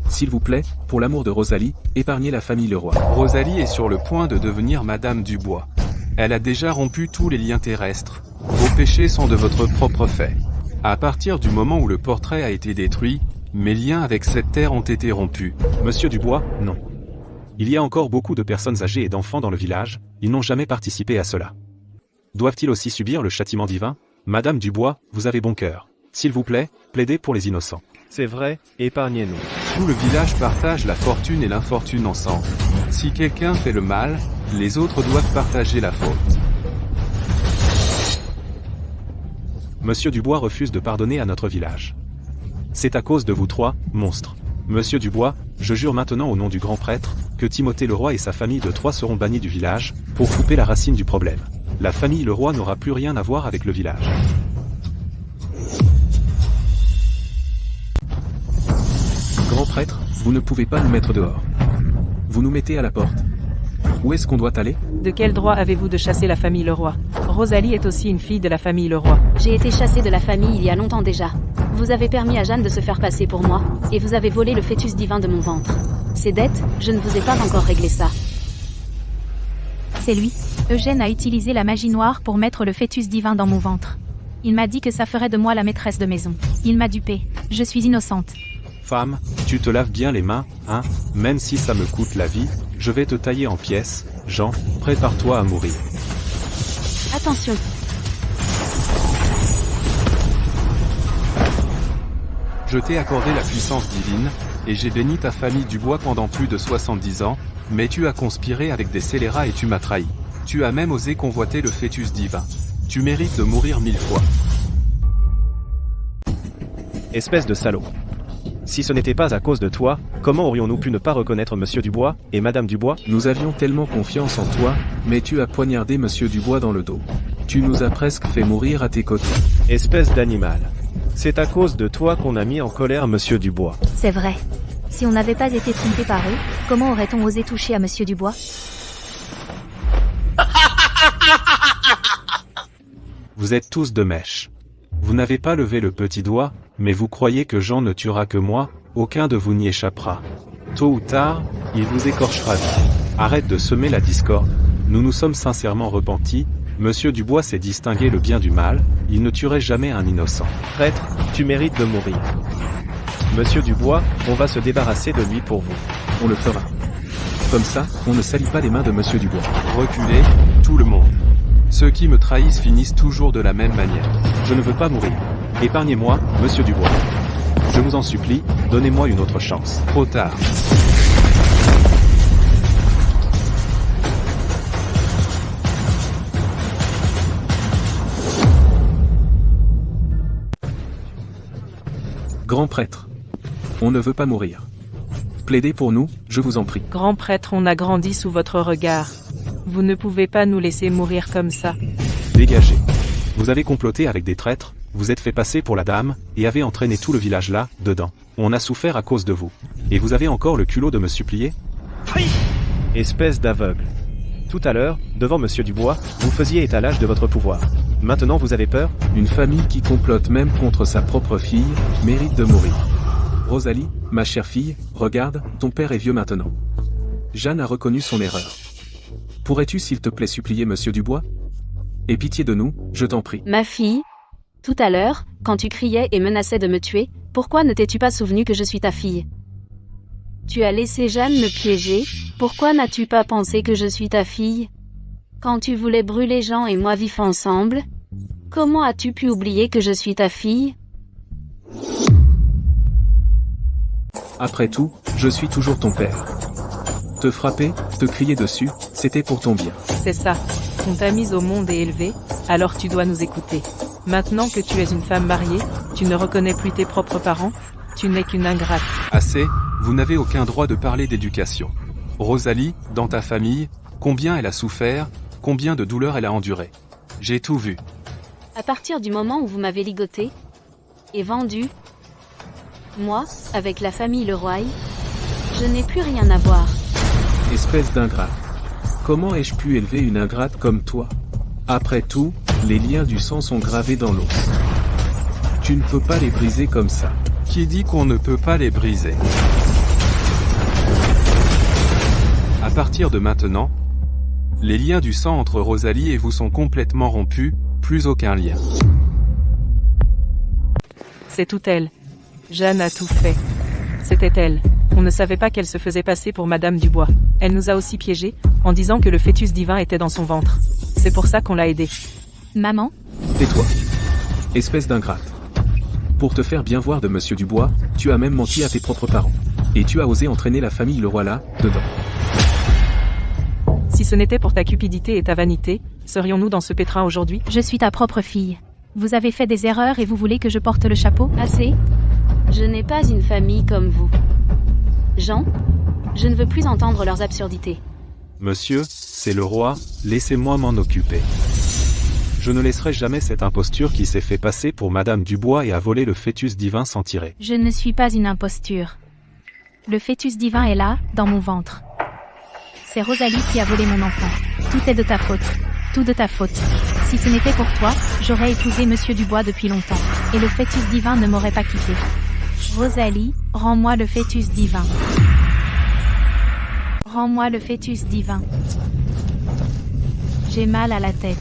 S'il vous plaît, pour l'amour de Rosalie, épargnez la famille Leroy. Rosalie est sur le point de devenir madame Dubois. Elle a déjà rompu tous les liens terrestres. Vos péchés sont de votre propre fait. À partir du moment où le portrait a été détruit, mes liens avec cette terre ont été rompus. Monsieur Dubois, non. Il y a encore beaucoup de personnes âgées et d'enfants dans le village, ils n'ont jamais participé à cela. Doivent-ils aussi subir le châtiment divin? Madame Dubois, vous avez bon cœur. S'il vous plaît, plaidez pour les innocents. C'est vrai, épargnez-nous. Tout le village partage la fortune et l'infortune ensemble. Si quelqu'un fait le mal, les autres doivent partager la faute. Monsieur Dubois refuse de pardonner à notre village. C'est à cause de vous trois, monstres. Monsieur Dubois, je jure maintenant au nom du grand prêtre, que Timothée Leroy et sa famille de Troyes seront bannis du village, pour couper la racine du problème. La famille Leroy n'aura plus rien à voir avec le village. Grand prêtre, vous ne pouvez pas nous mettre dehors. Vous nous mettez à la porte. Où est-ce qu'on doit aller? De quel droit avez-vous de chasser la famille Leroy? Rosalie est aussi une fille de la famille Leroy. J'ai été chassée de la famille il y a longtemps déjà. Vous avez permis à Jeanne de se faire passer pour moi, et vous avez volé le fœtus divin de mon ventre. Ces dettes, je ne vous ai pas encore réglé ça. C'est lui. Eugène a utilisé la magie noire pour mettre le fœtus divin dans mon ventre. Il m'a dit que ça ferait de moi la maîtresse de maison. Il m'a dupée. Je suis innocente. Femme, tu te laves bien les mains, hein? Même si ça me coûte la vie, je vais te tailler en pièces. Jean, prépare-toi à mourir. Attention. Je t'ai accordé la puissance divine, et j'ai béni ta famille Dubois pendant plus de 70 ans, mais tu as conspiré avec des scélérats et tu m'as trahi. Tu as même osé convoiter le fœtus divin. Tu mérites de mourir 1000 fois. Espèce de salaud. Si ce n'était pas à cause de toi, comment aurions-nous pu ne pas reconnaître Monsieur Dubois et Madame Dubois? Nous avions tellement confiance en toi, mais tu as poignardé Monsieur Dubois dans le dos. Tu nous as presque fait mourir à tes côtés. Espèce d'animal. C'est à cause de toi qu'on a mis en colère Monsieur Dubois. C'est vrai. Si on n'avait pas été trompé par eux, comment aurait-on osé toucher à Monsieur Dubois? Vous êtes tous de mèche. Vous n'avez pas levé le petit doigt, mais vous croyez que Jean ne tuera que moi, aucun de vous n'y échappera. Tôt ou tard, il vous écorchera vite. Arrête de semer la discorde. Nous nous sommes sincèrement repentis, Monsieur Dubois sait distinguer le bien du mal, il ne tuerait jamais un innocent. Prêtre, tu mérites de mourir. Monsieur Dubois, on va se débarrasser de lui pour vous. On le fera. Comme ça, on ne salit pas les mains de Monsieur Dubois. Reculez, tout le monde. Ceux qui me trahissent finissent toujours de la même manière. Je ne veux pas mourir. Épargnez-moi, Monsieur Dubois. Je vous en supplie, donnez-moi une autre chance. Trop tard. Grand prêtre. On ne veut pas mourir. Plaidez pour nous, je vous en prie. Grand prêtre, on a grandi sous votre regard. Vous ne pouvez pas nous laisser mourir comme ça. Dégagez. Vous avez comploté avec des traîtres, vous êtes fait passer pour la dame, et avez entraîné tout le village là, dedans. On a souffert à cause de vous. Et vous avez encore le culot de me supplier? Espèce d'aveugle. Tout à l'heure, devant Monsieur Dubois, vous faisiez étalage de votre pouvoir. Maintenant vous avez peur? Une famille qui complote même contre sa propre fille, mérite de mourir. Rosalie, ma chère fille, regarde, ton père est vieux maintenant. Jeanne a reconnu son erreur. Pourrais-tu s'il te plaît supplier Monsieur Dubois? Aie pitié de nous, je t'en prie. Ma fille, tout à l'heure, quand tu criais et menaçais de me tuer, pourquoi ne t'es-tu pas souvenu que je suis ta fille? Tu as laissé Jeanne me piéger, pourquoi n'as-tu pas pensé que je suis ta fille? Quand tu voulais brûler Jean et moi vifs ensemble, comment as-tu pu oublier que je suis ta fille? Après tout, je suis toujours ton père. Te frapper, te crier dessus, c'était pour ton bien. C'est ça. On t'a mise au monde et élevée, alors tu dois nous écouter. Maintenant que tu es une femme mariée, tu ne reconnais plus tes propres parents, tu n'es qu'une ingrate. Assez, vous n'avez aucun droit de parler d'éducation. Rosalie, dans ta famille, combien elle a souffert, combien de douleurs elle a enduré. J'ai tout vu. À partir du moment où vous m'avez ligoté et vendu, moi, avec la famille Leroy, je n'ai plus rien à voir. Espèce d'ingrate. Comment ai-je pu élever une ingrate comme toi? Après tout, les liens du sang sont gravés dans l'os. Tu ne peux pas les briser comme ça. Qui dit qu'on ne peut pas les briser? À partir de maintenant, les liens du sang entre Rosalie et vous sont complètement rompus, plus aucun lien. C'est tout elle. Jeanne a tout fait. C'était elle. On ne savait pas qu'elle se faisait passer pour Madame Dubois. Elle nous a aussi piégés, en disant que le fœtus divin était dans son ventre. C'est pour ça qu'on l'a aidée. Maman? Tais-toi. Espèce d'ingrate. Pour te faire bien voir de Monsieur Dubois, tu as même menti à tes propres parents. Et tu as osé entraîner la famille Leroy là, dedans. Si ce n'était pour ta cupidité et ta vanité, serions-nous dans ce pétrin aujourd'hui? Je suis ta propre fille. Vous avez fait des erreurs et vous voulez que je porte le chapeau? Assez. Je n'ai pas une famille comme vous. Jean, je ne veux plus entendre leurs absurdités. Monsieur, c'est le roi, laissez-moi m'en occuper. Je ne laisserai jamais cette imposture qui s'est fait passer pour Madame Dubois et a volé le fœtus divin sans tirer. Je ne suis pas une imposture. Le fœtus divin est là, dans mon ventre. C'est Rosalie qui a volé mon enfant. Tout est de ta faute. Tout de ta faute. Si ce n'était pour toi, j'aurais épousé Monsieur Dubois depuis longtemps. Et le fœtus divin ne m'aurait pas quitté. Rosalie, rends-moi le fœtus divin. Rends-moi le fœtus divin. J'ai mal à la tête.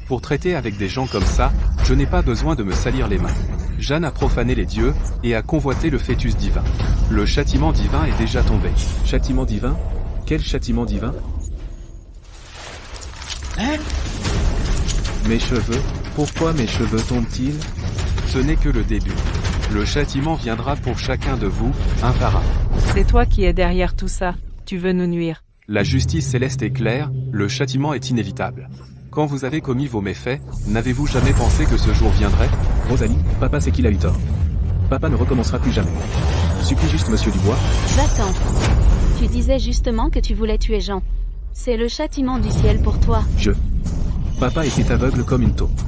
Pour traiter avec des gens comme ça, je n'ai pas besoin de me salir les mains. Jeanne a profané les dieux, et a convoité le fœtus divin. Le châtiment divin est déjà tombé. Châtiment divin? Quel châtiment divin? Mes cheveux? Pourquoi mes cheveux tombent-ils? Ce n'est que le début. Le châtiment viendra pour chacun de vous, un par un. C'est toi qui es derrière tout ça. Tu veux nous nuire. La justice céleste est claire, le châtiment est inévitable. Quand vous avez commis vos méfaits, n'avez-vous jamais pensé que ce jour viendrait? Rosalie, papa sait qu'il a eu tort. Papa ne recommencera plus jamais. Supplie juste Monsieur Dubois. Va-t'en. Tu disais justement que tu voulais tuer Jean. C'est le châtiment du ciel pour toi. Papa était aveugle comme une taupe.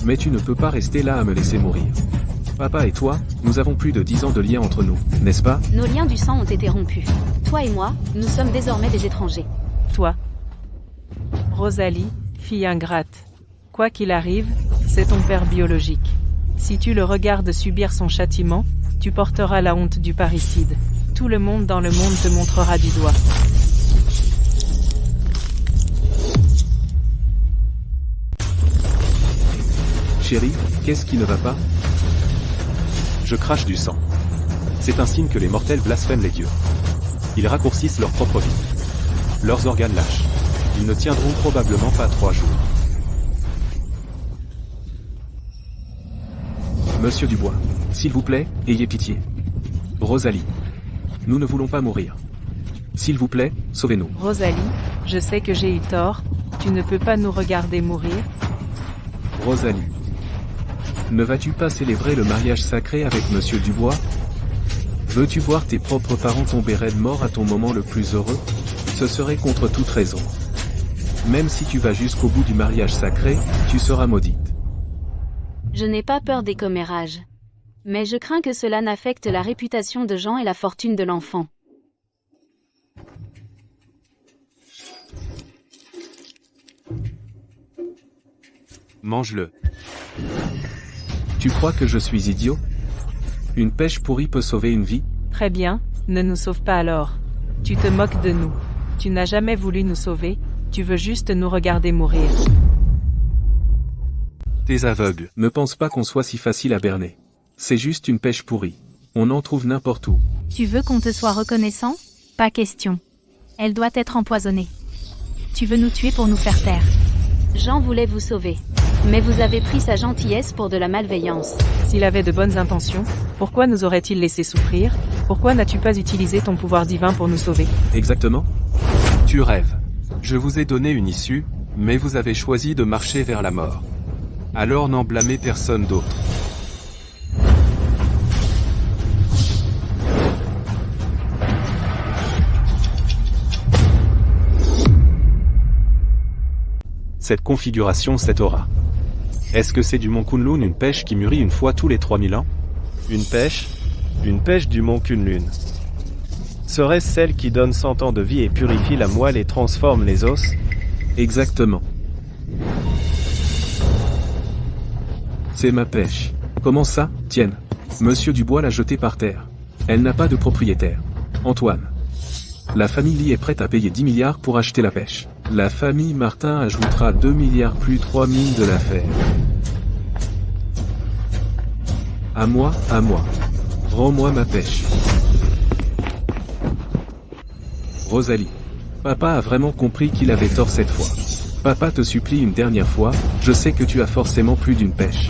Mais tu ne peux pas rester là à me laisser mourir. Papa et toi, nous avons plus de 10 ans de lien entre nous, n'est-ce pas? Nos liens du sang ont été rompus. Toi et moi, nous sommes désormais des étrangers. Toi. Rosalie, fille ingrate. Quoi qu'il arrive, c'est ton père biologique. Si tu le regardes subir son châtiment, tu porteras la honte du parricide. Tout le monde dans le monde te montrera du doigt. Chérie, qu'est-ce qui ne va pas? Je crache du sang. C'est un signe que les mortels blasphèment les dieux. Ils raccourcissent leur propre vie. Leurs organes lâchent. Ils ne tiendront probablement pas 3 jours. Monsieur Dubois, s'il vous plaît, ayez pitié. Rosalie. Nous ne voulons pas mourir. S'il vous plaît, sauvez-nous. Rosalie, je sais que j'ai eu tort. Tu ne peux pas nous regarder mourir. Rosalie. Ne vas-tu pas célébrer le mariage sacré avec Monsieur Dubois? Veux-tu voir tes propres parents tomber raides morts à ton moment le plus heureux? Ce serait contre toute raison. Même si tu vas jusqu'au bout du mariage sacré, tu seras maudite. Je n'ai pas peur des commérages. Mais je crains que cela n'affecte la réputation de Jean et la fortune de l'enfant. Mange-le. Tu crois que je suis idiot? Une pêche pourrie peut sauver une vie? Très bien, ne nous sauve pas alors. Tu te moques de nous. Tu n'as jamais voulu nous sauver, tu veux juste nous regarder mourir. T'es aveugle. Ne pense pas qu'on soit si facile à berner. C'est juste une pêche pourrie. On en trouve n'importe où. Tu veux qu'on te soit reconnaissant? Pas question. Elle doit être empoisonnée. Tu veux nous tuer pour nous faire taire. Jean voulait vous sauver. Mais vous avez pris sa gentillesse pour de la malveillance. S'il avait de bonnes intentions, pourquoi nous aurait-il laissé souffrir? Pourquoi n'as-tu pas utilisé ton pouvoir divin pour nous sauver? Exactement. Tu rêves. Je vous ai donné une issue, mais vous avez choisi de marcher vers la mort. Alors n'en blâmez personne d'autre. Cette configuration, cette aura. Est-ce que c'est du mont Kunlun, une pêche qui mûrit une fois tous les 3000 ans? Une pêche du mont Kunlun. Serait-ce celle qui donne 100 ans de vie et purifie la moelle et transforme les os? Exactement. C'est ma pêche. Comment ça, tienne? Monsieur Dubois l'a jetée par terre. Elle n'a pas de propriétaire. Antoine. La famille Lee est prête à payer 10 milliards pour acheter la pêche. La famille Martin ajoutera 2 milliards plus 3 000 de l'affaire. À moi. Rends-moi ma pêche. Rosalie. Papa a vraiment compris qu'il avait tort cette fois. Papa te supplie une dernière fois, je sais que tu as forcément plus d'une pêche.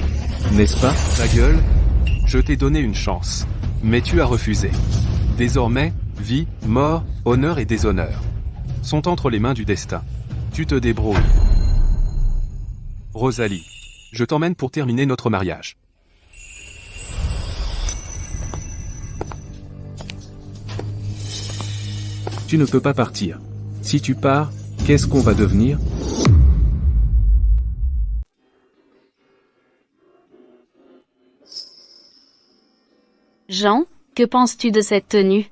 N'est-ce pas? Ta gueule. Je t'ai donné une chance. Mais tu as refusé. Désormais, vie, mort, honneur et déshonneur sont entre les mains du destin. Tu te débrouilles. Rosalie. Je t'emmène pour terminer notre mariage. Tu ne peux pas partir. Si tu pars, qu'est-ce qu'on va devenir? Jean, que penses-tu de cette tenue?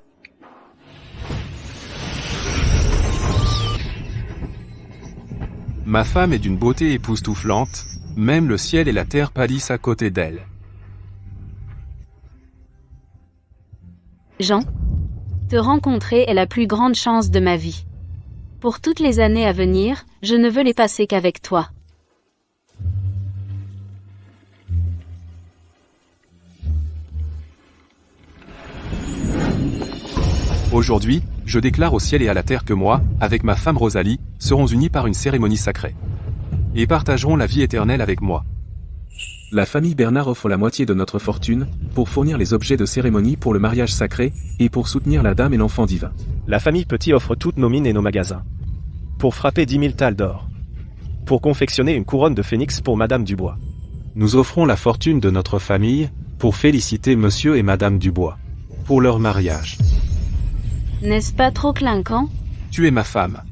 Ma femme est d'une beauté époustouflante, même le ciel et la terre pâlissent à côté d'elle. Jean, te rencontrer est la plus grande chance de ma vie. Pour toutes les années à venir, je ne veux les passer qu'avec toi. Aujourd'hui, je déclare au ciel et à la terre que moi, avec ma femme Rosalie, serons unis par une cérémonie sacrée. Et partagerons la vie éternelle avec moi. La famille Bernard offre la moitié de notre fortune, pour fournir les objets de cérémonie pour le mariage sacré, et pour soutenir la dame et l'enfant divin. La famille Petit offre toutes nos mines et nos magasins. Pour frapper 10 000 talles d'or. Pour confectionner une couronne de phénix pour Madame Dubois. Nous offrons la fortune de notre famille, pour féliciter Monsieur et Madame Dubois. Pour leur mariage. N'est-ce pas trop clinquant? Tu es ma femme.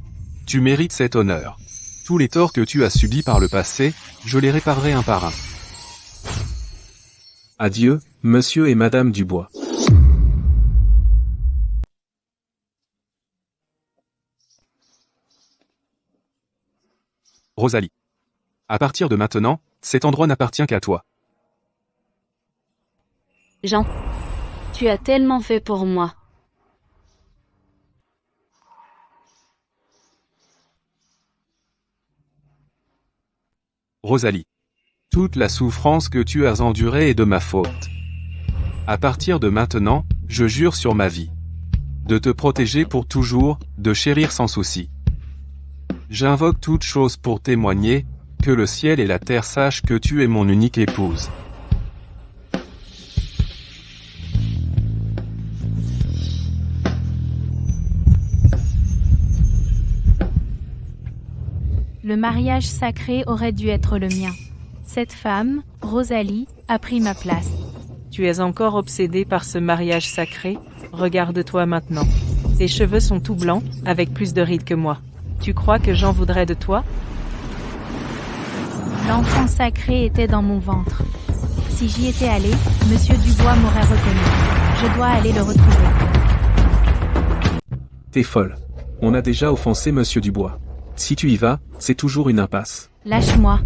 Tu mérites cet honneur. Tous les torts que tu as subis par le passé, je les réparerai un par un. Adieu, Monsieur et Madame Dubois. Rosalie. À partir de maintenant, cet endroit n'appartient qu'à toi. Jean, tu as tellement fait pour moi. Rosalie. Toute la souffrance que tu as endurée est de ma faute. À partir de maintenant, je jure sur ma vie. De te protéger pour toujours, de chérir sans souci. J'invoque toute chose pour témoigner, que le ciel et la terre sachent que tu es mon unique épouse. Le mariage sacré aurait dû être le mien. Cette femme, Rosalie, a pris ma place. Tu es encore obsédé par ce mariage sacré? Regarde-toi maintenant. Tes cheveux sont tout blancs, avec plus de rides que moi. Tu crois que j'en voudrais de toi? L'enfant sacré était dans mon ventre. Si j'y étais allé, Monsieur Dubois m'aurait reconnu. Je dois aller le retrouver. T'es folle. On a déjà offensé Monsieur Dubois. Si tu y vas, c'est toujours une impasse. Lâche-moi.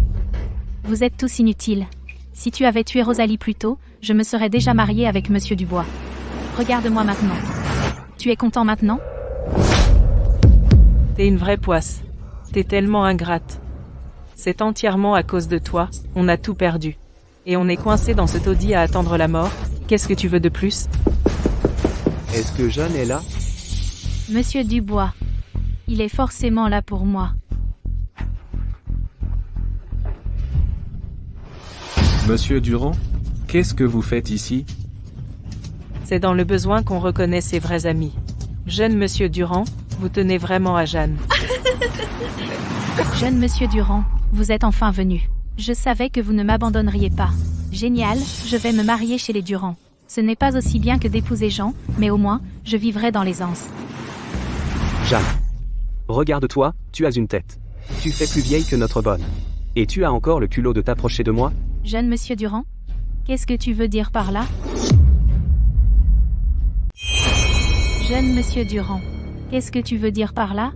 Vous êtes tous inutiles. Si tu avais tué Rosalie plus tôt, je me serais déjà mariée avec Monsieur Dubois. Regarde-moi maintenant. Tu es content maintenant? T'es une vraie poisse. T'es tellement ingrate. C'est entièrement à cause de toi, on a tout perdu. Et on est coincé dans ce taudis à attendre la mort. Qu'est-ce que tu veux de plus? Est-ce que Jeanne est là? Monsieur Dubois. Il est forcément là pour moi. Monsieur Durand, qu'est-ce que vous faites ici? C'est dans le besoin qu'on reconnaît ses vrais amis. Jeune Monsieur Durand, vous tenez vraiment à Jeanne. Jeune Monsieur Durand, vous êtes enfin venu. Je savais que vous ne m'abandonneriez pas. Génial, je vais me marier chez les Durand. Ce n'est pas aussi bien que d'épouser Jean, mais au moins, je vivrai dans l'aisance. Jeanne. Regarde-toi, tu as une tête. Tu fais plus vieille que notre bonne. Et tu as encore le culot de t'approcher de moi? Jeune Monsieur Durand? Qu'est-ce que tu veux dire par là? Jeune Monsieur Durand. Qu'est-ce que tu veux dire par là?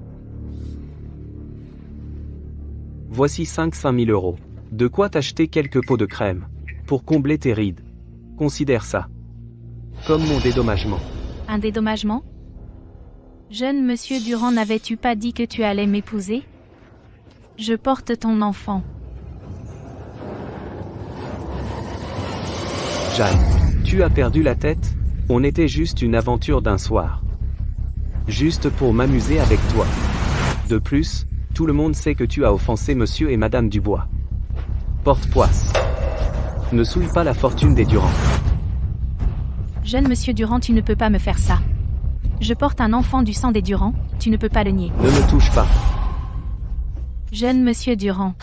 Voici 5 000 euros. De quoi t'acheter quelques pots de crème. Pour combler tes rides. Considère ça. Comme mon dédommagement. Un dédommagement? Jeune Monsieur Durand, n'avais-tu pas dit que tu allais m'épouser? Je porte ton enfant. Jeanne, tu as perdu la tête? On était juste une aventure d'un soir. Juste pour m'amuser avec toi. De plus, tout le monde sait que tu as offensé monsieur et madame Dubois. Porte poisse. Ne souille pas la fortune des Durand. Jeune monsieur Durand, tu ne peux pas me faire ça. Je porte un enfant du sang des Durand, tu ne peux pas le nier. Ne me touche pas. Jeune monsieur Durand.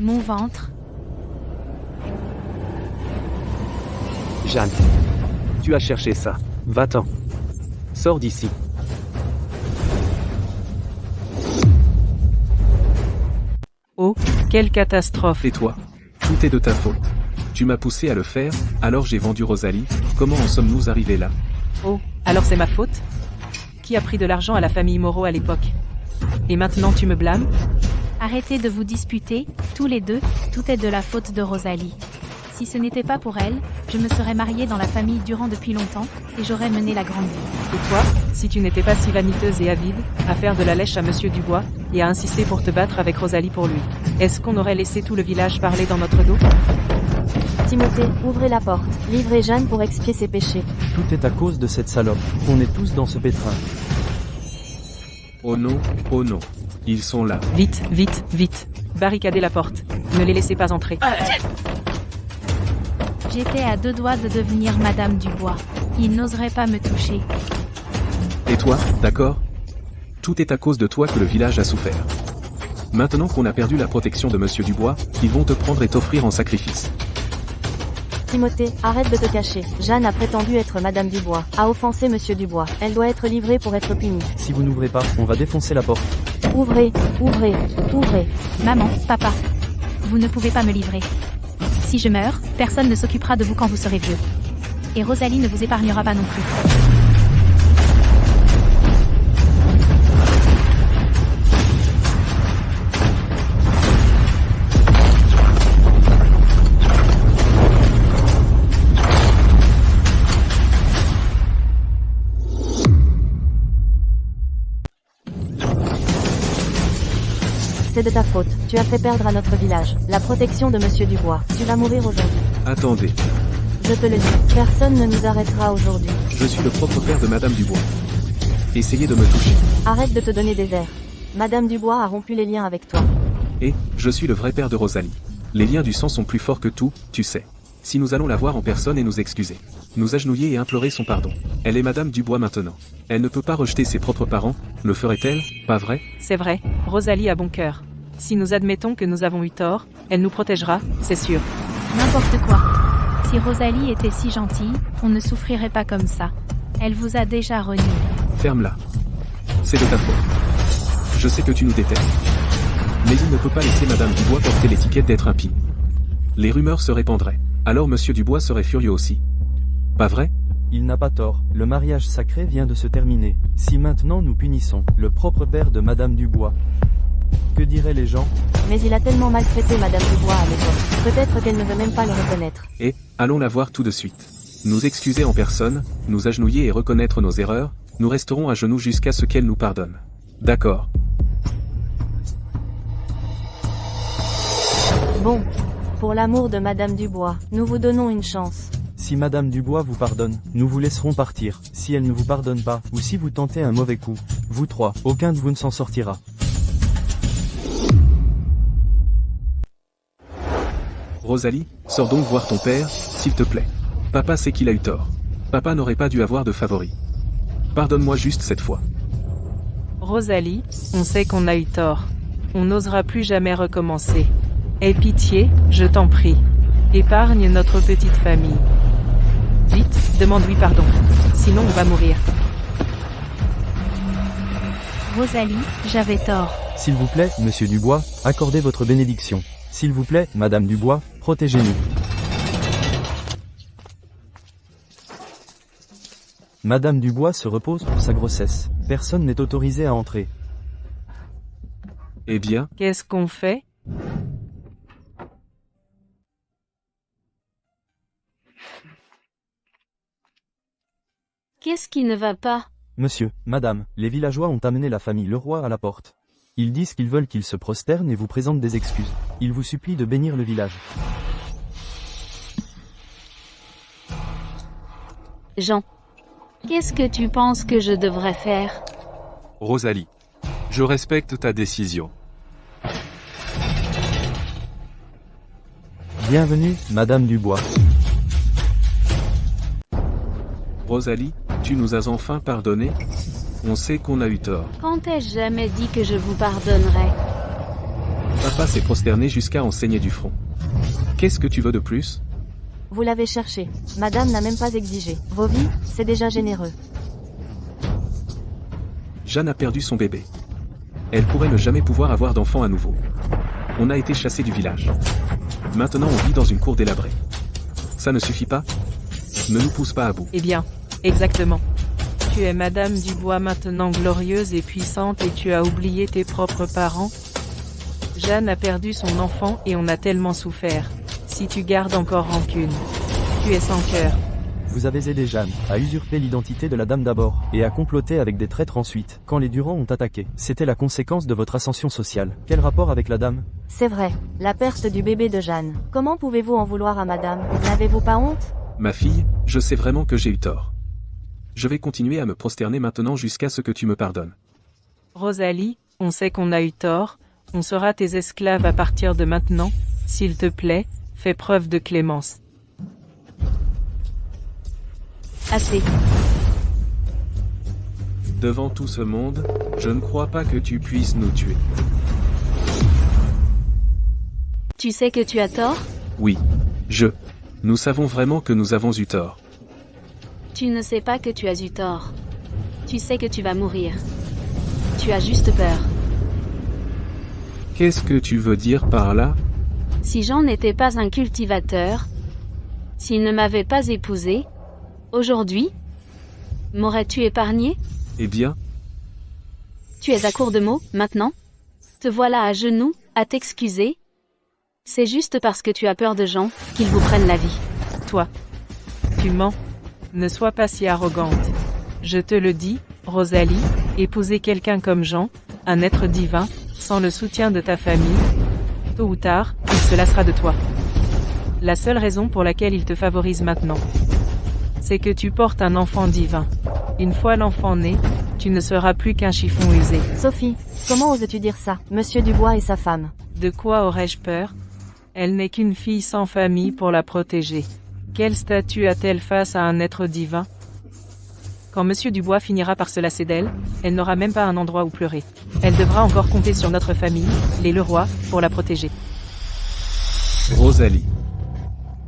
Mon ventre. Jeanne. Tu as cherché ça. Va-t'en. Sors d'ici. Oh, quelle catastrophe. Et toi? Tout est de ta faute. Tu m'as poussé à le faire, alors j'ai vendu Rosalie. Comment en sommes-nous arrivés là? Oh, alors c'est ma faute? Qui a pris de l'argent à la famille Moreau à l'époque? Et maintenant tu me blâmes? Arrêtez de vous disputer, tous les deux, tout est de la faute de Rosalie. Si ce n'était pas pour elle, je me serais mariée dans la famille Durand depuis longtemps, et j'aurais mené la grande vie. Et toi, si tu n'étais pas si vaniteuse et avide, à faire de la lèche à monsieur Dubois, et à insister pour te battre avec Rosalie pour lui, est-ce qu'on aurait laissé tout le village parler dans notre dos? Timothée, ouvrez la porte. Livrez Jeanne pour expier ses péchés. Tout est à cause de cette salope. On est tous dans ce pétrin. Oh non, oh non. Ils sont là. Vite, vite, vite. Barricadez la porte. Ne les laissez pas entrer. J'étais à 2 doigts de devenir Madame Dubois. Il n'oserait pas me toucher. Et toi, d'accord? Tout est à cause de toi que le village a souffert. Maintenant qu'on a perdu la protection de monsieur Dubois, ils vont te prendre et t'offrir en sacrifice. Timothée, arrête de te cacher. Jeanne a prétendu être Madame Dubois, a offensé monsieur Dubois. Elle doit être livrée pour être punie. Si vous n'ouvrez pas, on va défoncer la porte. Ouvrez, ouvrez, ouvrez. Maman, papa. Vous ne pouvez pas me livrer. Si je meurs, personne ne s'occupera de vous quand vous serez vieux. Et Rosalie ne vous épargnera pas non plus. C'est de ta faute. Tu as fait perdre à notre village la protection de monsieur Dubois. Tu vas mourir aujourd'hui. Attendez, Je te le dis. Personne ne nous arrêtera aujourd'hui. je suis le propre père de madame Dubois. Essayez de me toucher. Arrête de te donner des airs. Madame Dubois a rompu les liens avec toi. Et, je suis le vrai père de Rosalie. Les liens du sang sont plus forts que tout, tu sais. Si nous allons la voir en personne et nous excuser. Nous agenouiller et implorer son pardon. Elle est madame Dubois maintenant. Elle ne peut pas rejeter ses propres parents, le ferait-elle, pas vrai? C'est vrai, Rosalie a bon cœur. Si nous admettons que nous avons eu tort, elle nous protégera, c'est sûr. N'importe quoi. Si Rosalie était si gentille, on ne souffrirait pas comme ça. Elle vous a déjà renié. Ferme-la. C'est de ta faute. Je sais que tu nous détestes. Mais il ne peut pas laisser madame Dubois porter l'étiquette d'être impie. Les rumeurs se répandraient. Alors monsieur Dubois serait furieux aussi. Pas vrai? Il n'a pas tort, le mariage sacré vient de se terminer. Si maintenant nous punissons le propre père de Madame Dubois, que diraient les gens? Mais il a tellement maltraité Madame Dubois à l'époque. Peut-être qu'elle ne veut même pas le reconnaître. Et, allons la voir tout de suite. Nous excuser en personne, nous agenouiller et reconnaître nos erreurs, nous resterons à genoux jusqu'à ce qu'elle nous pardonne. D'accord. Bon. Pour l'amour de Madame Dubois, nous vous donnons une chance. Si Madame Dubois vous pardonne, nous vous laisserons partir. Si elle ne vous pardonne pas, ou si vous tentez un mauvais coup, vous trois, aucun de vous ne s'en sortira. Rosalie, sors donc voir ton père, s'il te plaît. Papa sait qu'il a eu tort. Papa n'aurait pas dû avoir de favori. Pardonne-moi juste cette fois. Rosalie, on sait qu'on a eu tort. On n'osera plus jamais recommencer. Aie pitié, je t'en prie. Épargne notre petite famille. Vite, demande-lui pardon. Sinon on va mourir. Rosalie, j'avais tort. S'il vous plaît, Monsieur Dubois, accordez votre bénédiction. S'il vous plaît, Madame Dubois, protégez-nous. Madame Dubois se repose pour sa grossesse. Personne n'est autorisé à entrer. Eh bien, Qu'est-ce qu'on fait? Qu'est-ce qui ne va pas? Monsieur, Madame, les villageois ont amené la famille Leroy à la porte. Ils disent qu'ils veulent qu'il se prosterne et vous présentent des excuses. Ils vous supplient de bénir le village. Jean. Qu'est-ce que tu penses que je devrais faire? Rosalie. Je respecte ta décision. Bienvenue, Madame Dubois. Rosalie, tu nous as enfin pardonné? On sait qu'on a eu tort. Quand ai-je jamais dit que je vous pardonnerais? Papa s'est prosterné jusqu'à en saigner du front. Qu'est-ce que tu veux de plus? Vous l'avez cherché. Madame n'a même pas exigé. Vos vies, c'est déjà généreux. Jeanne a perdu son bébé. Elle pourrait ne jamais pouvoir avoir d'enfant à nouveau. On a été chassés du village. Maintenant on vit dans une cour délabrée. Ça ne suffit pas? Ne nous pousse pas à bout. Eh bien, exactement. Tu es Madame Dubois maintenant glorieuse et puissante et tu as oublié tes propres parents? Jeanne a perdu son enfant et on a tellement souffert. Si tu gardes encore rancune, tu es sans cœur. Vous avez aidé Jeanne à usurper l'identité de la dame d'abord, et à comploter avec des traîtres ensuite, quand les Durand ont attaqué. C'était la conséquence de votre ascension sociale. Quel rapport avec la dame? C'est vrai, la perte du bébé de Jeanne. Comment pouvez-vous en vouloir à madame? N'avez-vous pas honte? Ma fille, je sais vraiment que j'ai eu tort. Je vais continuer à me prosterner maintenant jusqu'à ce que tu me pardonnes. Rosalie, on sait qu'on a eu tort, on sera tes esclaves à partir de maintenant. S'il te plaît, fais preuve de clémence. Assez. Devant tout ce monde, je ne crois pas que tu puisses nous tuer. Tu sais que tu as tort? Oui. Nous savons vraiment que nous avons eu tort. Tu ne sais pas que tu as eu tort. Tu sais que tu vas mourir. Tu as juste peur. Qu'est-ce que tu veux dire par là? Si Jean n'était pas un cultivateur, s'il ne m'avait pas épousé, aujourd'hui, m'aurais-tu épargné? Eh bien, Tu es à court de mots, maintenant? Te voilà à genoux, à t'excuser? C'est juste parce que tu as peur de Jean, qu'ils vous prennent la vie. Toi, tu mens. Ne sois pas si arrogante. Je te le dis, Rosalie, épouser quelqu'un comme Jean, un être divin, sans le soutien de ta famille, tôt ou tard, il se lassera de toi. La seule raison pour laquelle il te favorise maintenant, c'est que tu portes un enfant divin. Une fois l'enfant né, tu ne seras plus qu'un chiffon usé. Sophie, comment oses-tu dire ça? Monsieur Dubois et sa femme. De quoi aurais-je peur? Elle n'est qu'une fille sans famille pour la protéger. Quel statut a-t-elle face à un être divin? Quand Monsieur Dubois finira par se lasser d'elle, elle n'aura même pas un endroit où pleurer. Elle devra encore compter sur notre famille, les Leroy, pour la protéger. Rosalie.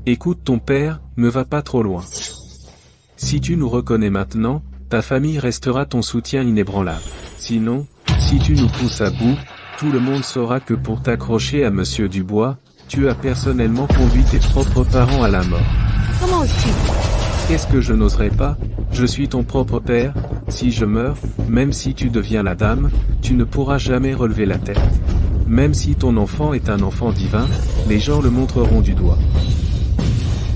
Écoute, ton père, ne va pas trop loin. Si tu nous reconnais maintenant, ta famille restera ton soutien inébranlable. Sinon, si tu nous pousses à bout, tout le monde saura que pour t'accrocher à Monsieur Dubois, tu as personnellement conduit tes propres parents à la mort. Comment oses-tu? Qu'est-ce que je n'oserais pas? Je suis ton propre père. Si je meurs, même si tu deviens la dame, tu ne pourras jamais relever la tête. Même si ton enfant est un enfant divin, les gens le montreront du doigt.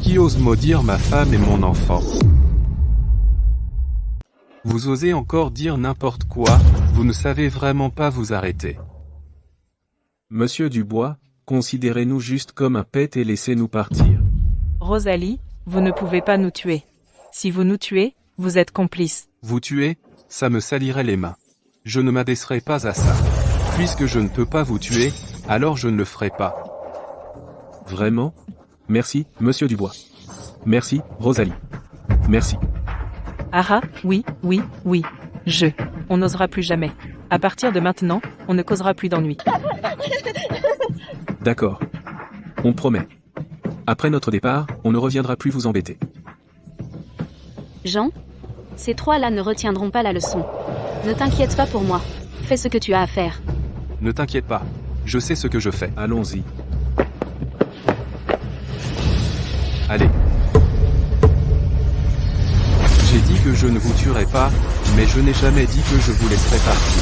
Qui ose maudire ma femme et mon enfant? Vous osez encore dire n'importe quoi, vous ne savez vraiment pas vous arrêter. Monsieur Dubois, considérez-nous juste comme un pet et laissez-nous partir. Rosalie, vous ne pouvez pas nous tuer. Si vous nous tuez, vous êtes complice. Vous tuer, ça me salirait les mains. Je ne m'abaisserai pas à ça. Puisque je ne peux pas vous tuer, alors je ne le ferai pas. Vraiment? Merci, Monsieur Dubois. Merci, Rosalie. Merci. Ah, oui. On n'osera plus jamais. À partir de maintenant, on ne causera plus d'ennuis. D'accord. On promet. Après notre départ, on ne reviendra plus vous embêter. Jean? Ces trois-là ne retiendront pas la leçon. Ne t'inquiète pas pour moi. Fais ce que tu as à faire. Ne t'inquiète pas. Je sais ce que je fais. Allons-y. Allez. J'ai dit que je ne vous tuerai pas, mais je n'ai jamais dit que je vous laisserai partir.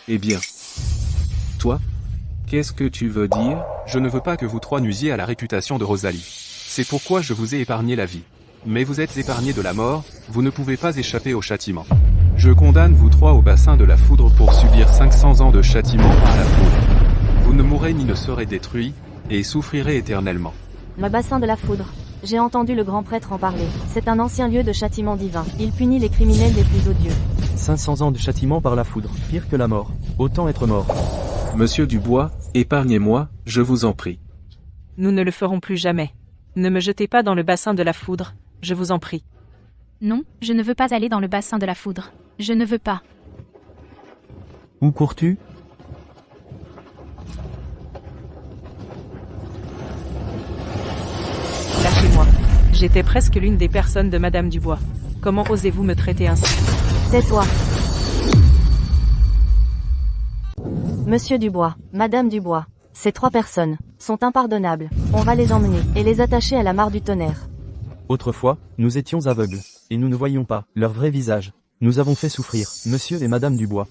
Eh bien. Toi? Qu'est-ce que tu veux dire? Je ne veux pas que vous trois nuisiez à la réputation de Rosalie. C'est pourquoi je vous ai épargné la vie. Mais vous êtes épargnés de la mort, vous ne pouvez pas échapper au châtiment. Je condamne vous trois au bassin de la foudre pour subir 500 ans de châtiment par la foudre. Vous ne mourrez ni ne serez détruits, et souffrirez éternellement. Le bassin de la foudre. J'ai entendu le grand prêtre en parler. C'est un ancien lieu de châtiment divin. Il punit les criminels les plus odieux. 500 ans de châtiment par la foudre, pire que la mort. Autant être mort. Monsieur Dubois, épargnez-moi, je vous en prie. Nous ne le ferons plus jamais. Ne me jetez pas dans le bassin de la foudre, je vous en prie. Non, je ne veux pas aller dans le bassin de la foudre. Je ne veux pas. Où cours-tu? Lâchez-moi. J'étais presque l'une des personnes de Madame Dubois. Comment osez-vous me traiter ainsi? Tais-toi. Monsieur Dubois, Madame Dubois, ces 3 personnes sont impardonnables. On va les emmener et les attacher à la mare du tonnerre. Autrefois, nous étions aveugles, et nous ne voyions pas leur vrai visage. Nous avons fait souffrir Monsieur et Madame Dubois.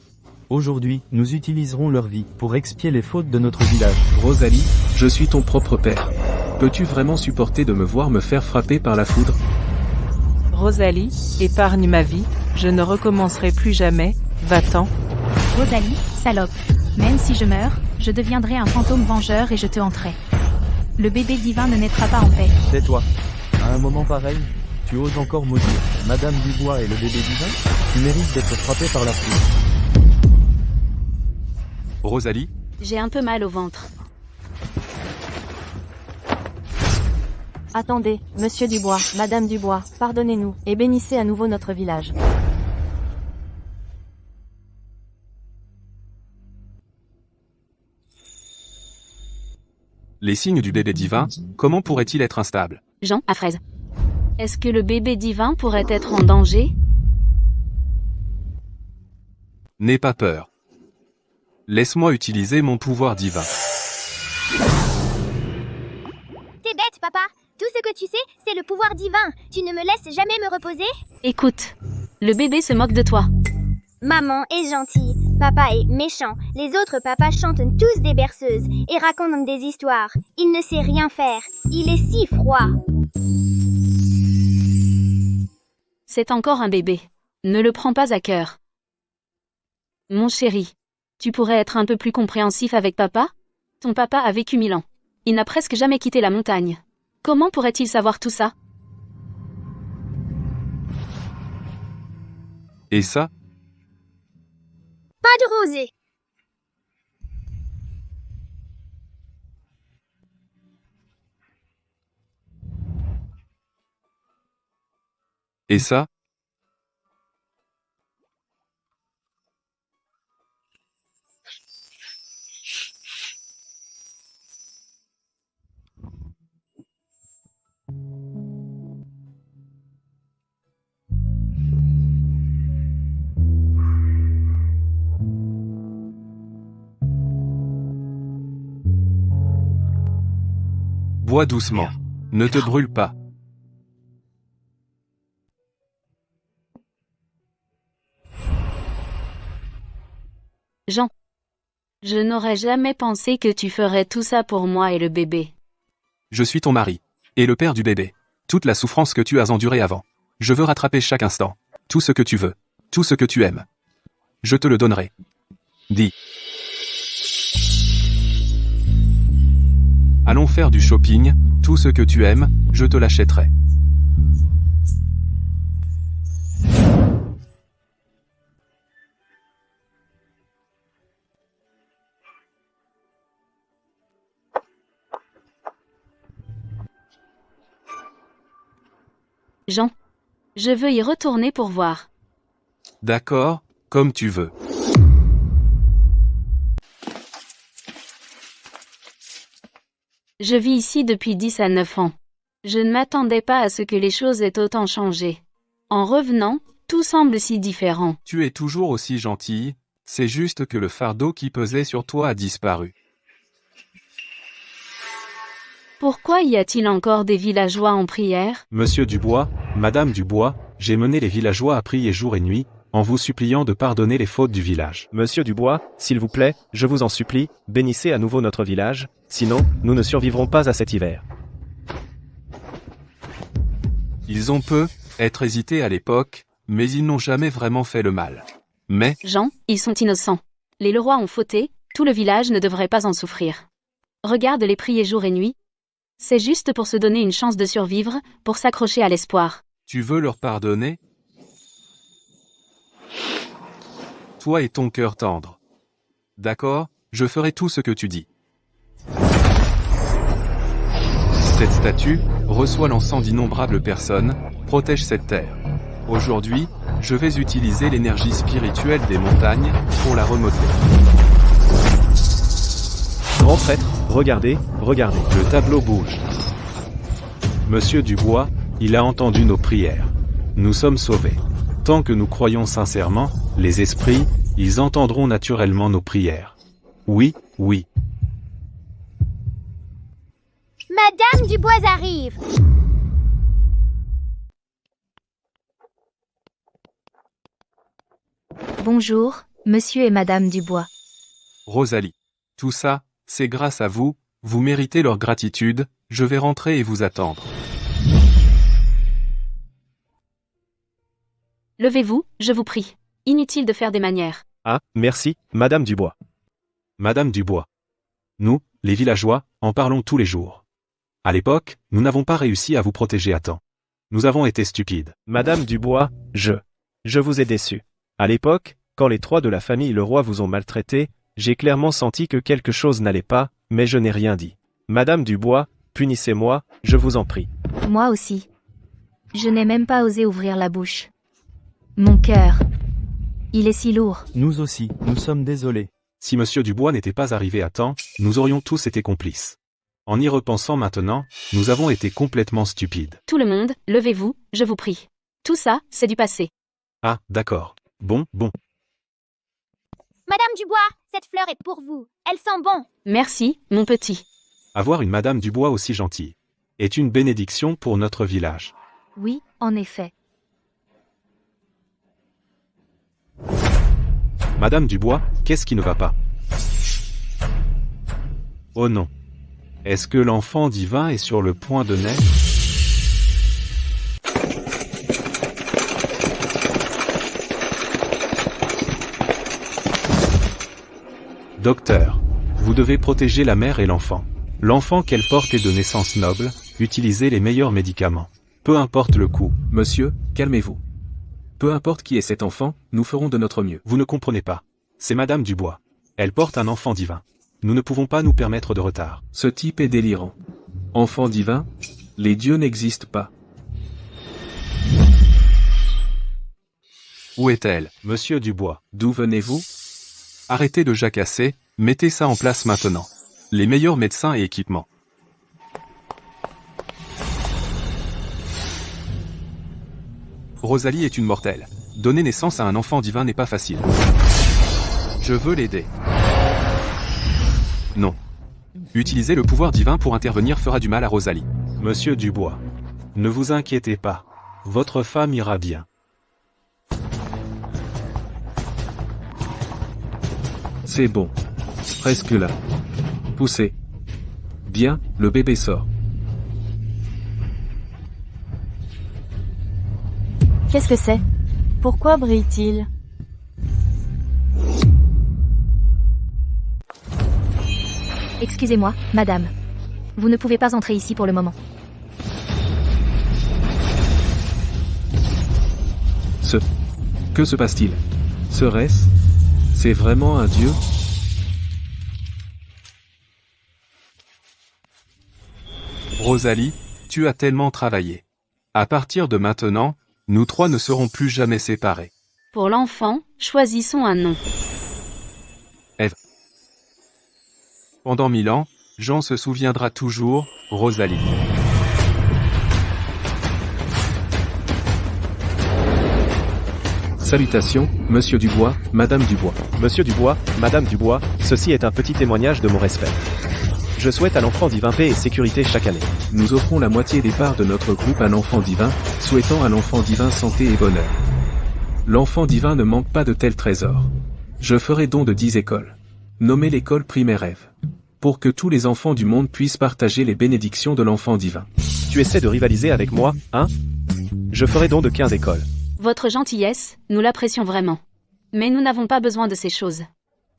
Aujourd'hui, nous utiliserons leur vie pour expier les fautes de notre village. Rosalie, je suis ton propre père. Peux-tu vraiment supporter de me voir me faire frapper par la foudre? Rosalie, épargne ma vie, je ne recommencerai plus jamais, va-t'en. Rosalie, salope. Même si je meurs, je deviendrai un fantôme vengeur et je te hanterai. Le bébé divin ne naîtra pas en paix. Tais-toi. À un moment pareil, tu oses encore maudire Madame Dubois et le bébé divin? Tu mérites d'être frappé par la foudre. Rosalie, J'ai un peu mal au ventre. Attendez, Monsieur Dubois, Madame Dubois, pardonnez-nous, et bénissez à nouveau notre village. les signes du bébé divin, comment pourrait-il être instable? Jean, à fraise. Est-ce que le bébé divin pourrait être en danger? N'aie pas peur. Laisse-moi utiliser mon pouvoir divin. T'es bête, papa. Tout ce que tu sais, c'est le pouvoir divin. Tu ne me laisses jamais me reposer? Écoute, le bébé se moque de toi. Maman est gentille, papa est méchant. Les autres papas chantent tous des berceuses et racontent des histoires. Il ne sait rien faire. Il est si froid. C'est encore un bébé. Ne le prends pas à cœur. Mon chéri, tu pourrais être un peu plus compréhensif avec papa? Ton papa a vécu 1000 ans. Il n'a presque jamais quitté la montagne. Comment pourrait-il savoir tout ça? Et ça? Pas de rosée. Et ça? Bois doucement. Ne te brûle pas. Jean, je n'aurais jamais pensé que tu ferais tout ça pour moi et le bébé. Je suis ton mari. Et le père du bébé. Toute la souffrance que tu as endurée avant. Je veux rattraper chaque instant. Tout ce que tu veux. Tout ce que tu aimes. Je te le donnerai. Dis. Allons faire du shopping, tout ce que tu aimes, je te l'achèterai. Jean, je veux y retourner pour voir. D'accord, comme tu veux. Je vis ici depuis 10 à 9 ans. Je ne m'attendais pas à ce que les choses aient autant changé. En revenant, tout semble si différent. Tu es toujours aussi gentille, c'est juste que le fardeau qui pesait sur toi a disparu. Pourquoi y a-t-il encore des villageois en prière? Monsieur Dubois, Madame Dubois, j'ai mené les villageois à prier jour et nuit, en vous suppliant de pardonner les fautes du village. Monsieur Dubois, s'il vous plaît, je vous en supplie, bénissez à nouveau notre village, sinon, nous ne survivrons pas à cet hiver. Ils ont être hésités à l'époque, mais ils n'ont jamais vraiment fait le mal. Mais, Jean, ils sont innocents. Les Leroy ont fauté, tout le village ne devrait pas en souffrir. Regarde les prier jour et nuit. C'est juste pour se donner une chance de survivre, pour s'accrocher à l'espoir. Tu veux leur pardonner? Toi et ton cœur tendre. D'accord, je ferai tout ce que tu dis. Cette statue reçoit l'encens d'innombrables personnes, protège cette terre. Aujourd'hui, je vais utiliser l'énergie spirituelle des montagnes pour la remodeler. Grand prêtre, regardez, regardez. Le tableau bouge. Monsieur Dubois, il a entendu nos prières. Nous sommes sauvés. Tant que nous croyons sincèrement, les esprits, ils entendront naturellement nos prières. Oui, oui. Madame Dubois arrive. Bonjour, monsieur et madame Dubois. Rosalie. Tout ça, c'est grâce à vous, vous méritez leur gratitude, je vais rentrer et vous attendre. Levez-vous, je vous prie. Inutile de faire des manières. Ah, merci, Madame Dubois. Madame Dubois. Nous, les villageois, en parlons tous les jours. À l'époque, nous n'avons pas réussi à vous protéger à temps. Nous avons été stupides. Madame Dubois, je vous ai déçu. À l'époque, quand les trois de la famille le roi vous ont maltraité, j'ai clairement senti que quelque chose n'allait pas, mais je n'ai rien dit. Madame Dubois, punissez-moi, je vous en prie. Moi aussi. Je n'ai même pas osé ouvrir la bouche. Mon cœur. Il est si lourd. Nous aussi, nous sommes désolés. Si Monsieur Dubois n'était pas arrivé à temps, nous aurions tous été complices. En y repensant maintenant, nous avons été complètement stupides. Tout le monde, levez-vous, je vous prie. Tout ça, c'est du passé. Ah, d'accord. Bon. Madame Dubois, cette fleur est pour vous. Elle sent bon. Merci, mon petit. Avoir une Madame Dubois aussi gentille est une bénédiction pour notre village. Oui, en effet. Madame Dubois, qu'est-ce qui ne va pas? Oh non. Est-ce que l'enfant divin est sur le point de naître? Docteur, vous devez protéger la mère et l'enfant. L'enfant qu'elle porte est de naissance noble, utilisez les meilleurs médicaments. Peu importe le coût. Monsieur, calmez-vous. Peu importe qui est cet enfant, nous ferons de notre mieux. Vous ne comprenez pas. C'est Madame Dubois. Elle porte un enfant divin. Nous ne pouvons pas nous permettre de retard. Ce type est délirant. Enfant divin? Les dieux n'existent pas. Où est-elle, Monsieur Dubois? D'où venez-vous? Arrêtez de jacasser, mettez ça en place maintenant. Les meilleurs médecins et équipements. Rosalie est une mortelle. Donner naissance à un enfant divin n'est pas facile. Je veux l'aider. Non. Utiliser le pouvoir divin pour intervenir fera du mal à Rosalie. Monsieur Dubois, ne vous inquiétez pas. Votre femme ira bien. C'est bon. Presque là. Poussez. Bien, le bébé sort. Qu'est-ce que c'est? Pourquoi brille-t-il? Excusez-moi, madame. Vous ne pouvez pas entrer ici pour le moment. Que se passe-t-il? Serait-ce? C'est vraiment un dieu? Rosalie, tu as tellement travaillé. À partir de maintenant, nous trois ne serons plus jamais séparés. Pour l'enfant, choisissons un nom. Ève. Pendant 1000 ans, Jean se souviendra toujours, Rosalie. Salutations, Monsieur Dubois, Madame Dubois. Monsieur Dubois, Madame Dubois, ceci est un petit témoignage de mon respect. Je souhaite à l'enfant divin paix et sécurité chaque année. Nous offrons la moitié des parts de notre groupe à l'enfant divin, souhaitant à l'enfant divin santé et bonheur. L'enfant divin ne manque pas de tels trésors. Je ferai don de 10 écoles. Nommez l'école primaire Ève. Pour que tous les enfants du monde puissent partager les bénédictions de l'enfant divin. Tu essaies de rivaliser avec moi, hein? Je ferai don de 15 écoles. Votre gentillesse, nous l'apprécions vraiment. Mais nous n'avons pas besoin de ces choses.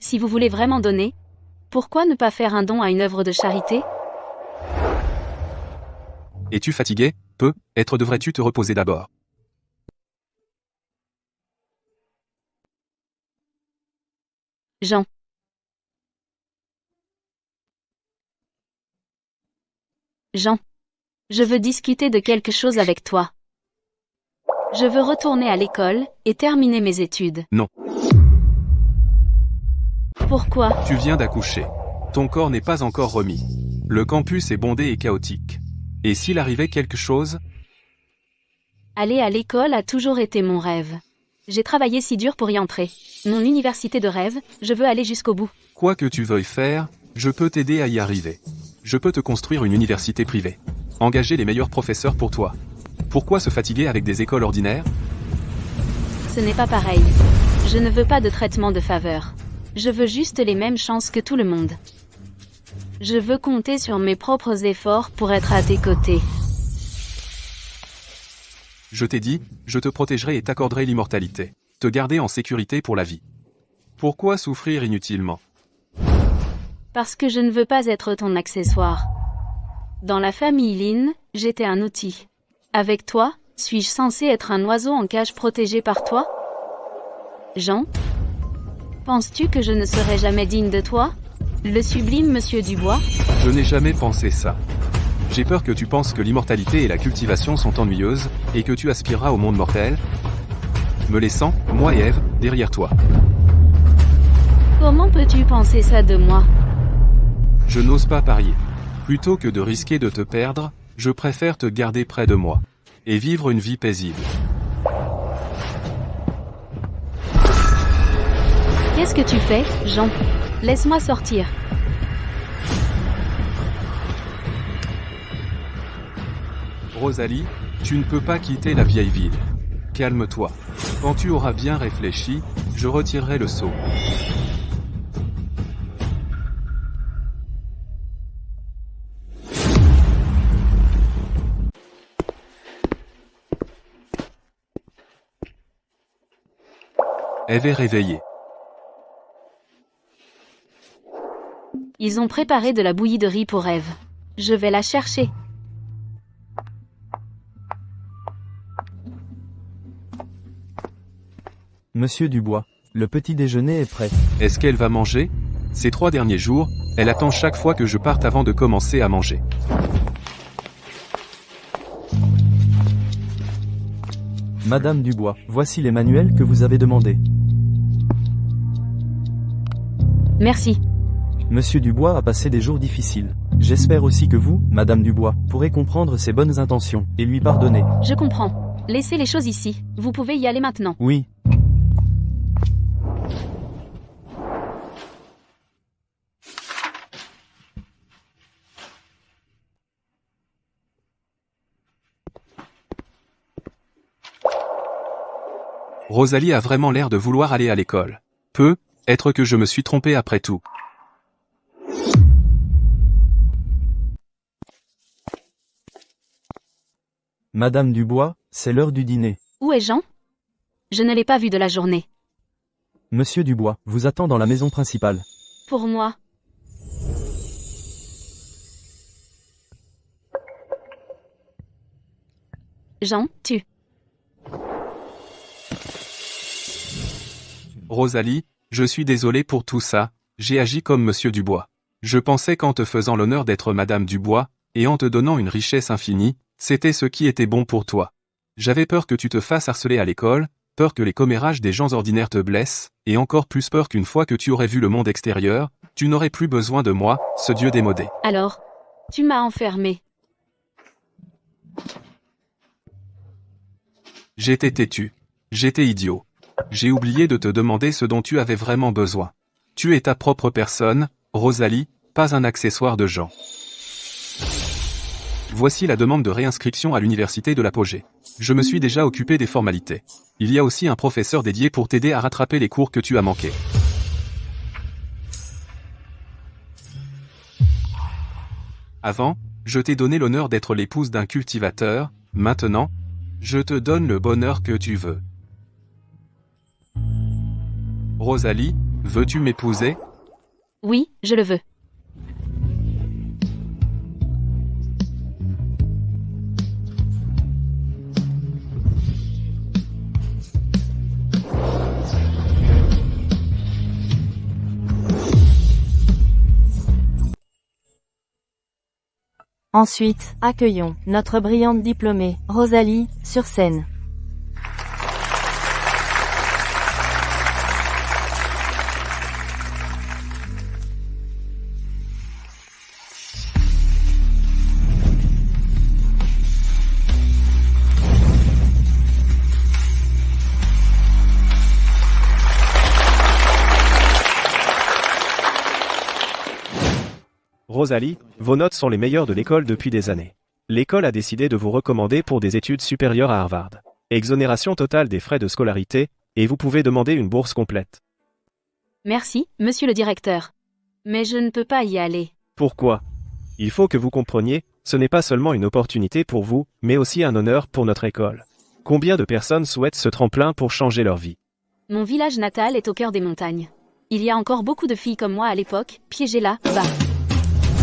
Si vous voulez vraiment donner, pourquoi ne pas faire un don à une œuvre de charité? Es-tu fatigué? Peut-être devrais-tu te reposer d'abord. Jean. Jean. Je veux discuter de quelque chose avec toi. Je veux retourner à l'école et terminer mes études. Non. Pourquoi? Tu viens d'accoucher. Ton corps n'est pas encore remis. Le campus est bondé et chaotique. Et s'il arrivait quelque chose? Aller à l'école a toujours été mon rêve. J'ai travaillé si dur pour y entrer. Mon université de rêve, je veux aller jusqu'au bout. Quoi que tu veuilles faire, je peux t'aider à y arriver. Je peux te construire une université privée. Engager les meilleurs professeurs pour toi. Pourquoi se fatiguer avec des écoles ordinaires? Ce n'est pas pareil. Je ne veux pas de traitement de faveur. Je veux juste les mêmes chances que tout le monde. Je veux compter sur mes propres efforts pour être à tes côtés. Je t'ai dit, je te protégerai et t'accorderai l'immortalité. Te garder en sécurité pour la vie. Pourquoi souffrir inutilement? Parce que je ne veux pas être ton accessoire. Dans la famille Lin, j'étais un outil. Avec toi, suis-je censé être un oiseau en cage protégé par toi? Jean? Penses-tu que je ne serai jamais digne de toi? Le sublime Monsieur Dubois? Je n'ai jamais pensé ça. J'ai peur que tu penses que l'immortalité et la cultivation sont ennuyeuses, et que tu aspireras au monde mortel, me laissant, moi et Ève, derrière toi. Comment peux-tu penser ça de moi? Je n'ose pas parier. Plutôt que de risquer de te perdre, je préfère te garder près de moi. Et vivre une vie paisible. Qu'est-ce que tu fais, Jean? Laisse-moi sortir. Rosalie, tu ne peux pas quitter la vieille ville. Calme-toi. Quand tu auras bien réfléchi, je retirerai le sceau. Ève est réveillée. Ils ont préparé de la bouillie de riz pour Ève. Je vais la chercher. Monsieur Dubois, le petit déjeuner est prêt. Est-ce qu'elle va manger? Ces 3 derniers jours, elle attend chaque fois que je parte avant de commencer à manger. Madame Dubois, voici les manuels que vous avez demandés. Merci. Monsieur Dubois a passé des jours difficiles. J'espère aussi que vous, Madame Dubois, pourrez comprendre ses bonnes intentions, et lui pardonner. Je comprends. Laissez les choses ici. Vous pouvez y aller maintenant. Oui. Rosalie a vraiment l'air de vouloir aller à l'école. Peut-être que je me suis trompé après tout. Madame Dubois, c'est l'heure du dîner. Où est Jean? Je ne l'ai pas vu de la journée. Monsieur Dubois vous attend dans la maison principale. Pour moi. Jean, tu. Rosalie, je suis désolé pour tout ça, j'ai agi comme Monsieur Dubois. Je pensais qu'en te faisant l'honneur d'être Madame Dubois, et en te donnant une richesse infinie, c'était ce qui était bon pour toi. J'avais peur que tu te fasses harceler à l'école, peur que les commérages des gens ordinaires te blessent, et encore plus peur qu'une fois que tu aurais vu le monde extérieur, tu n'aurais plus besoin de moi, ce Dieu démodé. Alors, tu m'as enfermé. J'étais têtu. J'étais idiot. J'ai oublié de te demander ce dont tu avais vraiment besoin. Tu es ta propre personne, Rosalie, pas un accessoire de Jean. Voici la demande de réinscription à l'université de l'Apogée. Je me suis déjà occupé des formalités. Il y a aussi un professeur dédié pour t'aider à rattraper les cours que tu as manqués. Avant, je t'ai donné l'honneur d'être l'épouse d'un cultivateur, maintenant, je te donne le bonheur que tu veux. Rosalie, veux-tu m'épouser? Oui, je le veux. Ensuite, accueillons notre brillante diplômée, Rosalie, sur scène. Rosalie, vos notes sont les meilleures de l'école depuis des années. L'école a décidé de vous recommander pour des études supérieures à Harvard. Exonération totale des frais de scolarité, et vous pouvez demander une bourse complète. Merci, monsieur le directeur. Mais je ne peux pas y aller. Pourquoi? Il faut que vous compreniez, ce n'est pas seulement une opportunité pour vous, mais aussi un honneur pour notre école. Combien de personnes souhaitent ce tremplin pour changer leur vie? Mon village natal est au cœur des montagnes. Il y a encore beaucoup de filles comme moi à l'époque, piégées là, bas.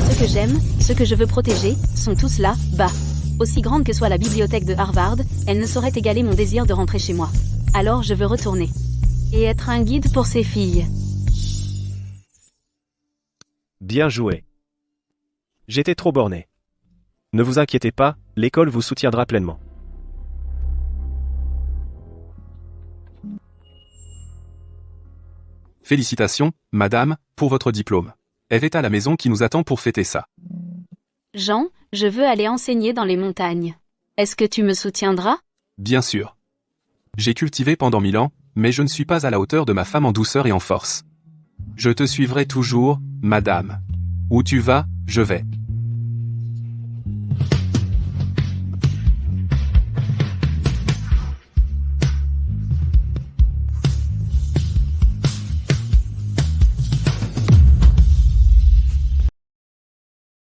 Ceux que j'aime, ceux que je veux protéger, sont tous là, bas. Aussi grande que soit la bibliothèque de Harvard, elle ne saurait égaler mon désir de rentrer chez moi. Alors je veux retourner. Et être un guide pour ces filles. Bien joué. J'étais trop borné. Ne vous inquiétez pas, l'école vous soutiendra pleinement. Félicitations, madame, pour votre diplôme. Eve est à la maison qui nous attend pour fêter ça. Jean, je veux aller enseigner dans les montagnes. Est-ce que tu me soutiendras? Bien sûr. J'ai cultivé pendant 1000 ans, mais je ne suis pas à la hauteur de ma femme en douceur et en force. Je te suivrai toujours, madame. Où tu vas, je vais.